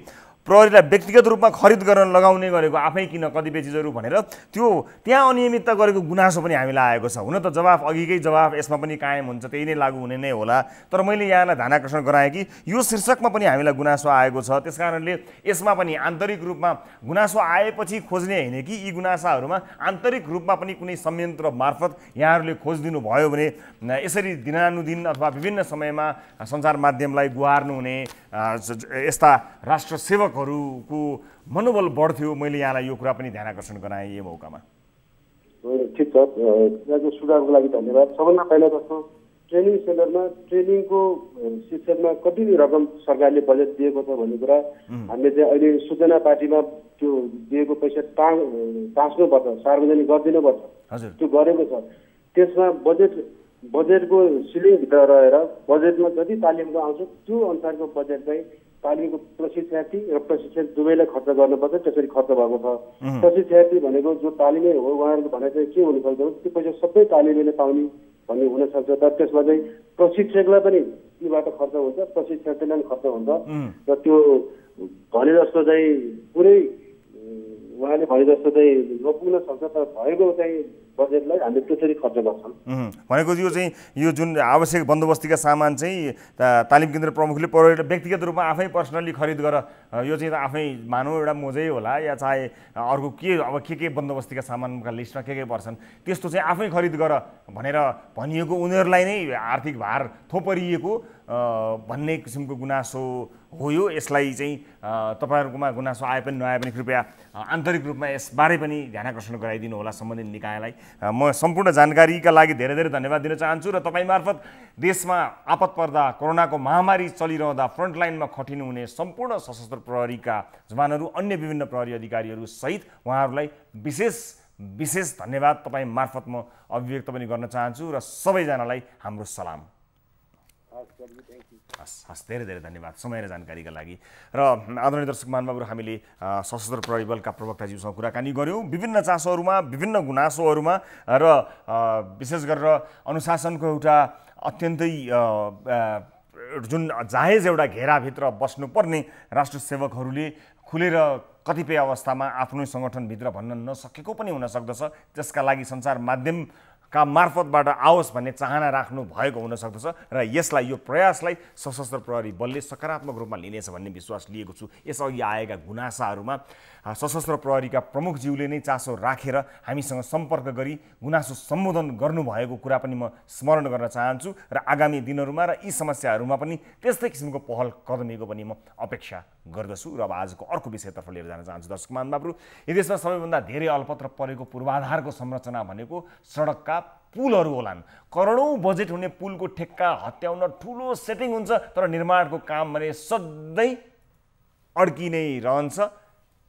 प्रहरीलाई व्यक्तिगत रूपमा खरिद गर्न लगाउने गरेको आफै किन कतिपय चिजहरू भनेर त्यो त्यहाँ अनियमितता गरेको गुनासो पनि हामीलाई आएको छ हुन त जवाफ अघिकै जवाफ यसमा पनि कायम हुन्छ त्यही नै लागू हुने नै होला तर मैले यहाँलाई ध्यानाकर्षण गराएँ कि यो शीर्षकमा पनि हामीलाई गुनासो आएको छ त्यसकारणले यसमा पनि आन्तरिक रूपमा गुनासो आएपछि खोज्ने होइन कि यी गुनासाहरूमा आन्तरिक रूपमा पनि कुनै संयन्त्र मार्फत यहाँहरूले खोजिदिनु भयो भने यसरी दिनानुदिन अथवा विभिन्न समयमा सञ्चार माध्यमलाई गुहार्नु हुने यस्ता राष्ट्र सेवकहरूको मनोबल बढ्थ्यो मैले यहाँलाई यो कुरा पनि ध्यानाकर्षण गराएँ यो मौकामा ठिक छ यहाँको सुधारको लागि धन्यवाद सबभन्दा पहिला जस्तो ट्रेनिङ सेन्टरमा ट्रेनिङको शीर्षकमा कति रकम सरकारले बजेट दिएको छ भन्ने कुरा हामीले चाहिँ अहिले सूचना पार्टीमा त्यो दिएको पैसा टाँच्नुपर्छ सार्वजनिक गरिदिनुपर्छ त्यो गरेको छ त्यसमा बजेटको सिलिङभित्र रहेर बजेटमा जति तालिमको आउँछ त्यो अनुसारको बजेट चाहिँ तालिमको प्रशिक्षार्थी र प्रशिक्षक दुवैलाई खर्च गर्नुपर्छ त्यसरी खर्च भएको छ प्रशिक्षार्थी भनेको जो तालिमै हो उहाँहरूको भनाइ चाहिँ के हुनसक्छ त्यो पैसा सबै तालिमले पाउने भन्ने हुनसक्छ तर त्यसमा चाहिँ प्रशिक्षकलाई पनि तीबाट खर्च हुन्छ प्रशिक्षार्थीलाई पनि खर्च हुन्छ र त्यो भने जस्तो चाहिँ पुरै उहाँले भने जस्तो चाहिँ नपुग्न सक्छ तर भएको चाहिँ बजेटलाई हामीले त्यसरी खर्च गर्छौँ भनेको यो जुन आवश्यक बन्दोबस्तीका सामान चाहिँ तालिम केन्द्र प्रमुखले प्रहरीले व्यक्तिगत रूपमा आफै पर्सनली खरिद गर यो चाहिँ आफै मानौ एउटा मोजै होला या चाहे अर्को के अब के बन्दोबस्तीका सामानका लिस्टमा के पर्छन् त्यस्तो चाहिँ आफै खरिद गर भनेर भनिएको उनीहरूलाई नै आर्थिक भार थोपरिएको भन्ने किसिमको गुनासो हो यो यसलाई चाहिँ तपाईँहरूकोमा गुनासो आए पनि नआए पनि कृपया आन्तरिक रूपमा यसबारे पनि ध्यानाकर्षण गराइदिनु होला सम्बन्धित निकायलाई म सम्पूर्ण जानकारीका लागि धेरै धेरै धन्यवाद दिन चाहन्छु र तपाईँ मार्फत देशमा आपत पर्दा कोरोनाको महामारी चलिरहँदा फ्रन्टलाइनमा खटिनु हुने सम्पूर्ण सशस्त्र प्रहरीका जवानहरू अन्य विभिन्न प्रहरी अधिकारीहरू सहित उहाँहरूलाई विशेष धन्यवाद तपाईँ मार्फत म अभिव्यक्त पनि गर्न चाहन्छु र सबैजनालाई हाम्रो सलाम हस् धेरै धेरै धन्यवाद समय र जानकारीका लागि र आदरणीय दर्शक महानुभावहरू हामीले सशस्त्र प्रहरी बलका प्रवक्ताज्यूसँग कुराकानी गऱ्यौँ विभिन्न चासोहरूमा विभिन्न गुनासोहरूमा र विशेष गरेर अनुशासनको एउटा अत्यन्तै जुन जायज एउटा घेराभित्र बस्नुपर्ने राष्ट्र सेवकहरूले खुलेर कतिपय अवस्थामा आफ्नो सङ्गठनभित्र भन्न नसकेको पनि हुन सक्दछ त्यसका लागि सञ्चार माध्यमका मार्फतबाट आओस् भन्ने चाहना राख्नु भएको हुन सक्दछ र यसलाई यो प्रयासलाई सशस्त्र प्रहरी बलले सकारात्मक रूपमा लिनेछ भन्ने विश्वास लिएको छु यसअघि आएका गुनासाहरूमा सशस्त्र प्रहरीका प्रमुखज्यूले नै चासो राखेर हामीसँग सम्पर्क गरी गुनासो सम्बोधन गर्नुभएको कुरा पनि म स्मरण गर्न चाहन्छु र आगामी दिनहरूमा र यी समस्याहरूमा पनि त्यस्तै किसिमको पहल कदमीको पनि म अपेक्षा गर्दछु र अब आजको अर्को विषयतर्फ लिएर जान चाहन्छु दर्शक महानुभावहरू यो देशमा सबैभन्दा धेरै अलपत्र परेको पूर्वाधारको संरचना भनेको सडकका पुलहरू होलान् करोडौं बजेट हुने पुलको ठेक्का हत्याउन ठुलो सेटिङ हुन्छ तर निर्माणको काम भने सधैँ अड्की नै रहन्छ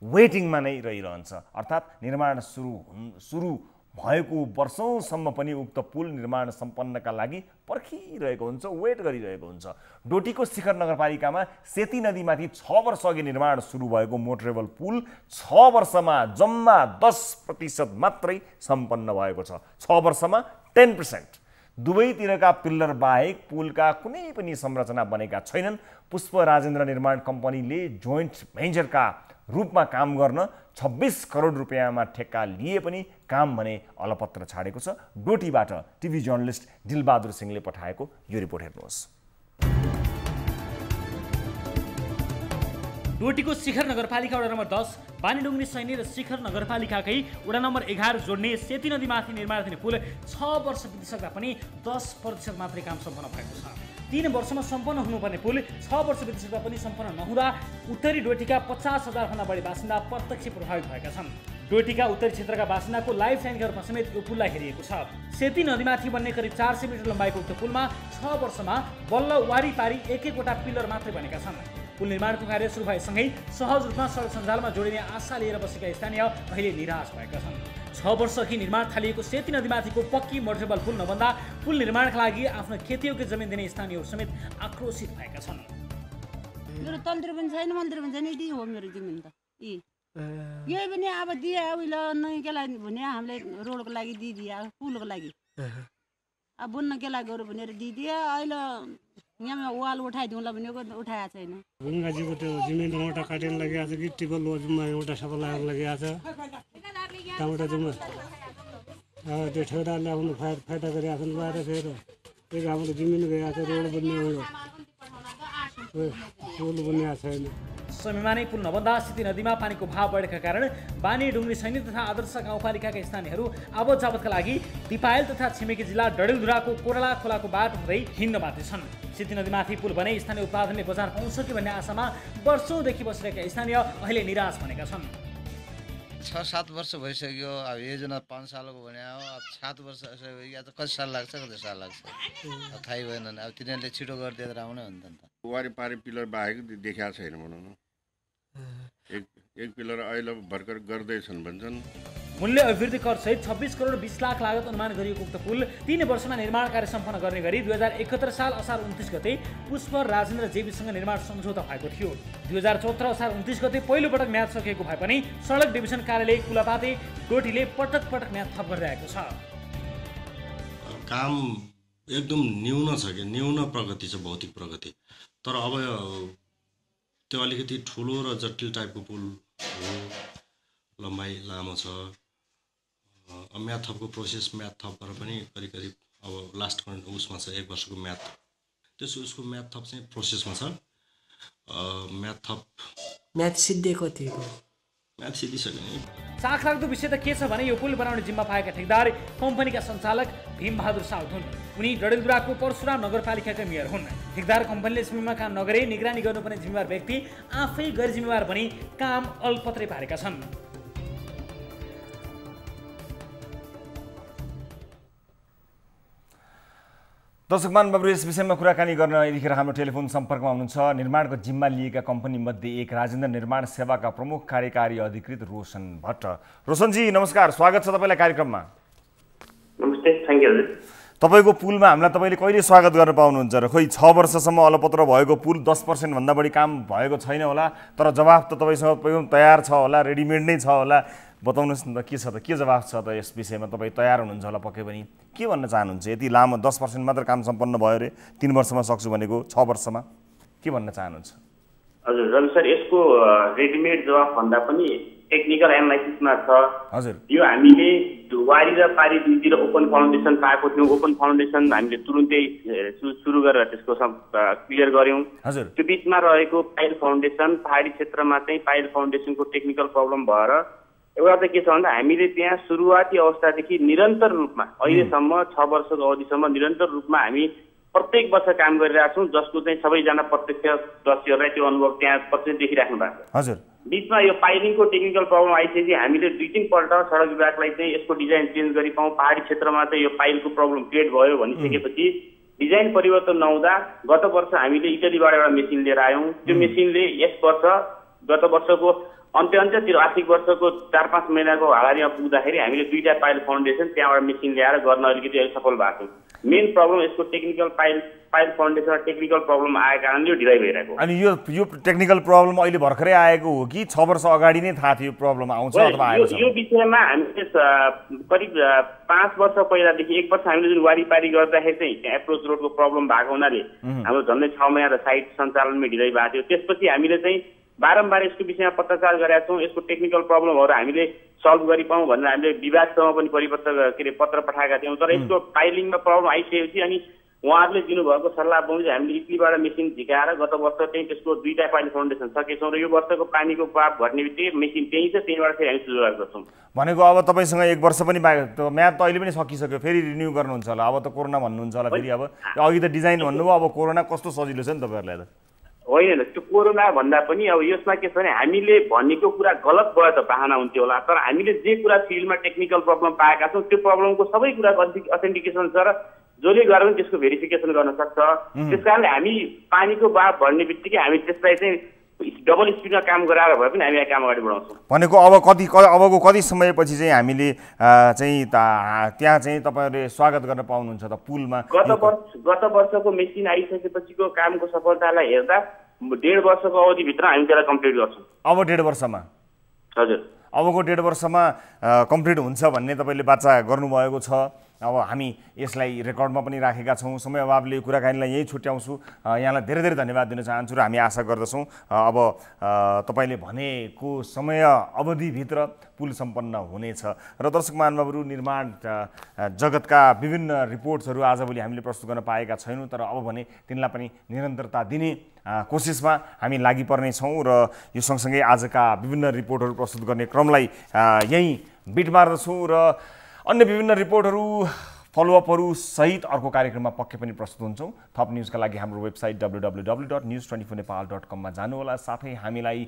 वेटिङमा नै रहिरहन्छ अर्थात् निर्माण सुरु भएको वर्षौंसम्म पनि उक्त पुल निर्माण सम्पन्नका लागि पर्खिरहेको हुन्छ वेट गरिरहेको हुन्छ डोटीको शिखर नगरपालिकामा सेती नदीमाथि 6 वर्ष अघि निर्माण सुरु भएको मोटरेबल पुल 6 वर्षमा जम्मा 10% मात्रै सम्पन्न भएको छ 6 वर्षमा 10%। दुवैतिरका पिल्लर बाहेक पुलका कुनै पनि संरचना बनेका छैनन्। पुष्प राजेन्द्र निर्माण कम्पनीले जोइन्ट भेन्चरका रूपमा काम गर्न 26 करोड रुपैयाँमा ठेक्का लिए पनि काम भने अलपत्र छाडेको छ। डोटीबाट टिभी जर्नलिस्ट दिलबहादुर सिंहले पठाएको यो रिपोर्ट हेर्नुहोस्। डोटीको शिखर नगरपालिका वडा नम्बर 10, बानीडुङ्ग्री सैनी र शिखर नगरपालिकाकै वडा नम्बर 11 जोड्ने सेती नदीमाथि निर्माणाधीन पुल 6 वर्ष बितिसक्दा पनि 10% मात्रै काम सम्पन्न भएको छ। 3 वर्षमा सम्पन्न हुनुपर्ने पुल 6 वर्ष बितिसक्दा पनि सम्पन्न नहुँदा उत्तरी डोटीका 50,000 भन्दा बढी बासिन्दा प्रत्यक्ष प्रभावित भएका छन्। डोटीका उत्तरी क्षेत्रका बासिन्दाको लाइफ लाइनका रूपमा समेत यो पुललाई हेरिएको छ। सेती नदीमाथि बन्ने करिब 400 मिटर लम्बाइको उक्त पुलमा 6 वर्षमा बल्ल वारीपारी एक-एकवटा पिलर मात्रै बनेका छन्। पुल निर्माणको कार्य सुरु भएसँगै सहज रूपमा सडक सञ्जालमा जोडिने आशा लिएर बसेका स्थानीय अहिले निराश भएका छन्। 6 वर्षअघि निर्माण थालिएको सेती नदीमाथिको पक्की मोटरेबल पुल नबन्दा पुल निर्माणका लागि आफ्नो खेतीयोग्य जमिन दिने स्थानीयहरू समेत आक्रोशित भएका छन्। मेरो तलतिर पनि छैन, मन्दिर पनि छैन, यति हो मेरो जमिन त। यही पनि अब दिए उहिले नै केलाई भने हामीले रोडको लागि दिदिए, पुलको लागि अब बुन्न केलाई गरौँ भनेर दिदिए। अहिले यहाँ वाल उठाइदिउँला भनेको उठाएको छैन। गङ्गाजीको त्यो जमिन एउटा काटिन लागिरहेको छ कि टिबल लोजमा एउटा सबै लगाउनु लागिरहेको छ। त्यहाँबाट जम्मा त्यो ठेकेदारले आफ्नो फाइदा गरिरहेको छ। बाहिर फेर एक हाम्रो जमिन गएको छ, रोड बन्ने पुल बनिएको छैन। समयमा नै पुल नबन्दा सेती नदीमा पानीको भाव बढेका कारण बानीडुङ्ग्री सैनिक तथा आदर्श गाउँपालिकाका स्थानीयहरू आवत जावतका लागि दिपायल तथा छिमेकी जिल्ला डडेलधुराको कोरला खोलाको बाटो हुँदै हिँड्न बाध्य छन्। सेती नदीमाथि पुल बने स्थानीय उत्पादनले बजार पाउँछ कि भन्ने आशामा वर्षौँदेखि बसिरहेका स्थानीय अहिले निराश बनेका छन्। 6-7 वर्ष भइसक्यो। अब योजना 5 सालको भने अब 7 वर्ष या त कति साल लाग्छ, कति साल लाग्छ थाहै भएन। अब तिनीहरूले छिटो गरिदिएर आउने हो नि त। वारिपारि पिलर बाहेक देखाएको छैन भनौँ न। एक पिलर अहिले भर्खर गर्दैछन् भन्छन्। मूल्य अभिवृद्धि कर सहित 26 करोड 20 लाख लागत अनुमान गरिएको उक्त पुल 3 वर्षमा निर्माण कार्य सम्पन्न गर्ने गरी 2071 साल असार 29 गते पुष्प राजेन्द्र जेबीसँग निर्माण सम्झौता भएको थियो। 2014 असार 29 गते पहिलो पटक म्याद सकिएको भए पनि सडक डिभिजन कार्यालय कुलापाते डोटीले पटक पटक म्याद थप गर्दै आएको छ। काम एकदम न्यून छ कि न्यून प्रगति छ, भौतिक प्रगति। तर अब त्यो अलिकति ठुलो र जटिल टाइपको पुल हो, लम्बाइ लामो छ। म्याथ थपको प्रोसेस म्याथ थप गरेर पनि करिब करिब अब लास्ट उसमा छ 1 वर्षको म्याथ। उसको म्याथ थप चाहिँ प्रोसेसमा छ। म्याथ सिद्धिएको थियो, म्याथ सिद्धिसक्यो नि। चाखलाग्दो विषय त के छ भने यो पुल बनाउने जिम्मा पाएका ठेकदार कम्पनीका सञ्चालक भीमबहादुर साउद हुन्। उनी डडेलधुराको परशुराम नगरपालिकाका मेयर हुन्। ठेकदार कम्पनीले जमिनमा काम नगरे निगरानी गर्नुपर्ने जिम्मेवार व्यक्ति आफै गैर जिम्मेवार बनी काम अलपत्रै पारेका छन्। दर्शक महानुभावहरू, यस विषयमा कुराकानी गर्न यतिखेर हाम्रो टेलिफोन सम्पर्कमा हुनुहुन्छ निर्माणको जिम्मा लिएका कम्पनीमध्ये एक राजेन्द्र निर्माण सेवाका प्रमुख कार्यकारी अधिकृत रोशन भट्ट। रोशनजी नमस्कार, स्वागत छ तपाईँलाई कार्यक्रममा। नमस्ते, थ्याङ्क यू। तपाईँको पुलमा हामीलाई तपाईँले कहिले स्वागत गर्न पाउनुहुन्छ र? खोइ 6 वर्षसम्म अलपत्र भएको पुल 10% भन्दा बढी काम भएको छैन होला, तर जवाफ त तपाईँसँग तयार छ होला, रेडिमेड नै छ होला। बताउनुहोस् न त के छ त, के जवाफ छ त यस विषयमा? तपाईँ तयार हुनुहुन्छ होला पक्कै पनि। के भन्न चाहनुहुन्छ? यति लामो 10% मात्र काम सम्पन्न भयो अरे, 3 वर्षमा सक्छु भनेको 6 वर्षमा, के भन्न चाहनुहुन्छ? हजुर रवि सर, यसको रेडिमेड जवाफ भन्दा पनि टेक्निकल एनालाइसिसमा छ। हजुर, यो हामीले वारी र पारी दुईतिर ओपन फाउन्डेसन पाएको थियौँ। ओपन फाउन्डेसन हामीले तुरुन्तै सुरु गरेर त्यसको क्लियर गऱ्यौँ। हजुर, त्यो बिचमा रहेको पाइल फाउन्डेसन, पहाडी क्षेत्रमा चाहिँ पाइल फाउन्डेसनको टेक्निकल प्रब्लम भएर एउटा त के छ भन्दा हामीले त्यहाँ सुरुवाती अवस्थादेखि निरन्तर रूपमा अहिलेसम्म 6 वर्षको अवधिसम्म निरन्तर रूपमा हामी प्रत्येक वर्ष काम गरिरहेका छौँ, जसको चाहिँ सबैजना प्रत्यक्षदर्शीहरूलाई त्यो अनुभव त्यहाँ प्रत्यक्ष देखिराख्नु भएको छ। हजुर, बिचमा यो पाइलिङको टेक्निकल प्रब्लम आइसकेपछि हामीले 2-3 पल्ट सडक विभागलाई चाहिँ यसको डिजाइन चेन्ज गरी पाऊँ। पहाडी क्षेत्रमा चाहिँ यो पाइलको प्रब्लम क्रिएट भयो भनिसकेपछि डिजाइन परिवर्तन नहुँदा गत वर्ष हामीले इटलीबाट एउटा मेसिन लिएर आयौँ। त्यो मेसिनले यस वर्ष गत वर्षको अन्त्यतिर आर्थिक वर्षको 4-5 महिनाको हारारीमा पुग्दाखेरि हामीले 2टा पाइल फाउन्डेसन त्यहाँबाट मेसिन ल्याएर गर्न अलिकति सफल भएको छौँ। मेन प्रब्लम यसको technical pile foundation technical problem आएको कारणले यो ढिलाइ भइरहेको। अनि यो टेक्निकल प्रब्लम अहिले भर्खरै आएको हो कि 6 वर्ष अगाडि नै थाहा थियो प्रब्लम आउँछ अथवा आएको छ? यो विषयमा हामीले करिब 5 वर्ष पहिलादेखि 1 वर्ष हामीले जुन वारीपारी गर्दाखेरि चाहिँ त्यहाँ एप्रोच रोडको प्रब्लम भएको हुनाले हाम्रो झन्डै 6 महिना त साइट सञ्चालनमै ढिलाइ भएको थियो। त्यसपछि हामीले चाहिँ बारम्बार यसको विषयमा पत्रचार गरेका छौँ। यसको टेक्निकल प्रब्लमहरू हामीले सल्भ गरिपाउँ भनेर हामीले विभागसम्म पनि पत्र पठाएका थियौँ। तर यसको पाइलिङमा प्रब्लम आइसकेपछि अनि उहाँहरूले दिनुभएको सल्लाह बमोजिम हामीले इटलीबाट मेसिन झिकाएर गत वर्ष चाहिँ त्यसको 2टा पाइलट फाउन्डेसन सकेछौँ र यो वर्षको पानीको पाप घट्ने बित्तिकै मेसिन त्यही छ, त्यहीबाट फेरि हामी सुरुवात गर्छौँ। भनेको अब तपाईँसँग 1 वर्ष पनि म्याद त अहिले पनि सकिसक्यो, फेरि रिन्यू गर्नुहुन्छ होला। अब त कोरोना भन्नुहुन्छ होला फेरि, अब अघि त डिजाइन भन्नुभयो, अब कोरोना कस्तो सजिलो छ नि तपाईँहरूलाई त। होइन, त्यो कोरोना भन्दा पनि अब यसमा के छ भने हामीले भनेको कुरा गलत भयो त बहाना हुन्थ्यो होला, तर हामीले जे कुरा फिल्डमा टेक्निकल प्रब्लम पाएका छौँ त्यो प्रब्लमको सबै कुराको अथेन्टिकेसन छ र जसले गरेर पनि त्यसको भेरिफिकेसन गर्न सक्छ। त्यस कारणले हामी पानीको बाफ भर्ने बित्तिकै हामी त्यसलाई चाहिँ डबल स्पिडमा काम गराएर भए पनि हामी यहाँ काम अगाडि बढाउँछौँ। भनेको अबको कति समयपछि चाहिँ हामीले चाहिँ त्यहाँ चाहिँ तपाईँहरूले स्वागत गर्न पाउनुहुन्छ त पुलमा? गत वर्षको मेसिन आइसकेपछिको कामको सफलतालाई हेर्दा 1.5 वर्षको अवधिभित्र हामी त्यसलाई कम्प्लिट गर्छौँ। अब 1.5 वर्षमा? हजुर, अबको 1.5 वर्षमा कम्प्लिट हुन्छ भन्ने तपाईँले बाचा गर्नुभएको छ। अब हामी यसलाई रेकर्डमा पनि राखेका छौँ। समय अभावले कुराकानीलाई यहीँ छुट्याउँछु। यहाँलाई धेरै धेरै धन्यवाद दिन चाहन्छु र हामी आशा गर्दछौँ अब तपाईँले भनेको समय अवधिभित्र पुल सम्पन्न हुनेछ। र दर्शक महानुभावहरू, निर्माण जगतका विभिन्न रिपोर्ट्सहरू आजभोलि हामीले प्रस्तुत गर्न पाएका छैनौँ, तर अब भने तिनलाई पनि निरन्तरता दिने कोसिसमा हामी लागि पर्ने छौँ र यो सँगसँगै आजका विभिन्न रिपोर्टहरू प्रस्तुत गर्ने क्रमलाई यहीँ बिट मार्दछौँ र अन्य विभिन्न रिपोर्टहरू फलोअपहरू सहित अर्को कार्यक्रममा पक्कै पनि प्रस्तुत हुन्छौँ। थप न्युजका लागि हाम्रो वेबसाइट www.news24nepal.com मा जानुहोला। साथै हामीलाई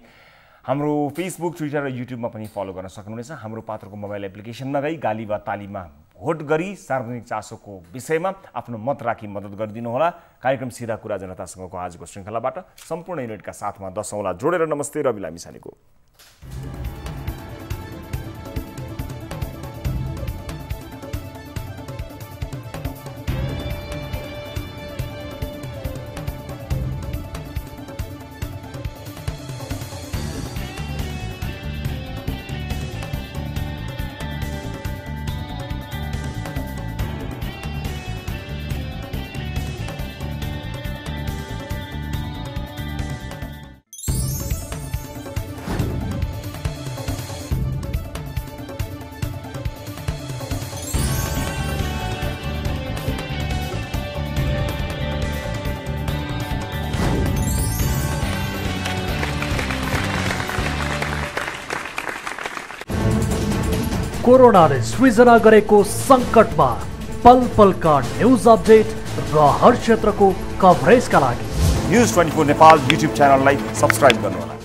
हाम्रो फेसबुक, ट्विटर र युट्युबमा पनि फलो गर्न सक्नुहुनेछ। हाम्रो पात्रको मोबाइल एप्लिकेसनमा गई गाली वा तालीमा भोट गरी सार्वजनिक चासोको विषयमा आफ्नो मत राखी मद्दत गरिदिनुहोला। कार्यक्रम सिधा कुरा जनतासँगको आजको श्रृङ्खलाबाट सम्पूर्ण युनिटका साथमा 10 औँला जोडेर नमस्ते, रवि लामिछानेको। कोरोनाले सृजना गरेको सङ्कटमा पल पलका न्युज अपडेट र हर क्षेत्रको कभरेजका लागि न्युज 24 नेपाल युट्युब च्यानललाई सब्स्क्राइब गर्नुहोला।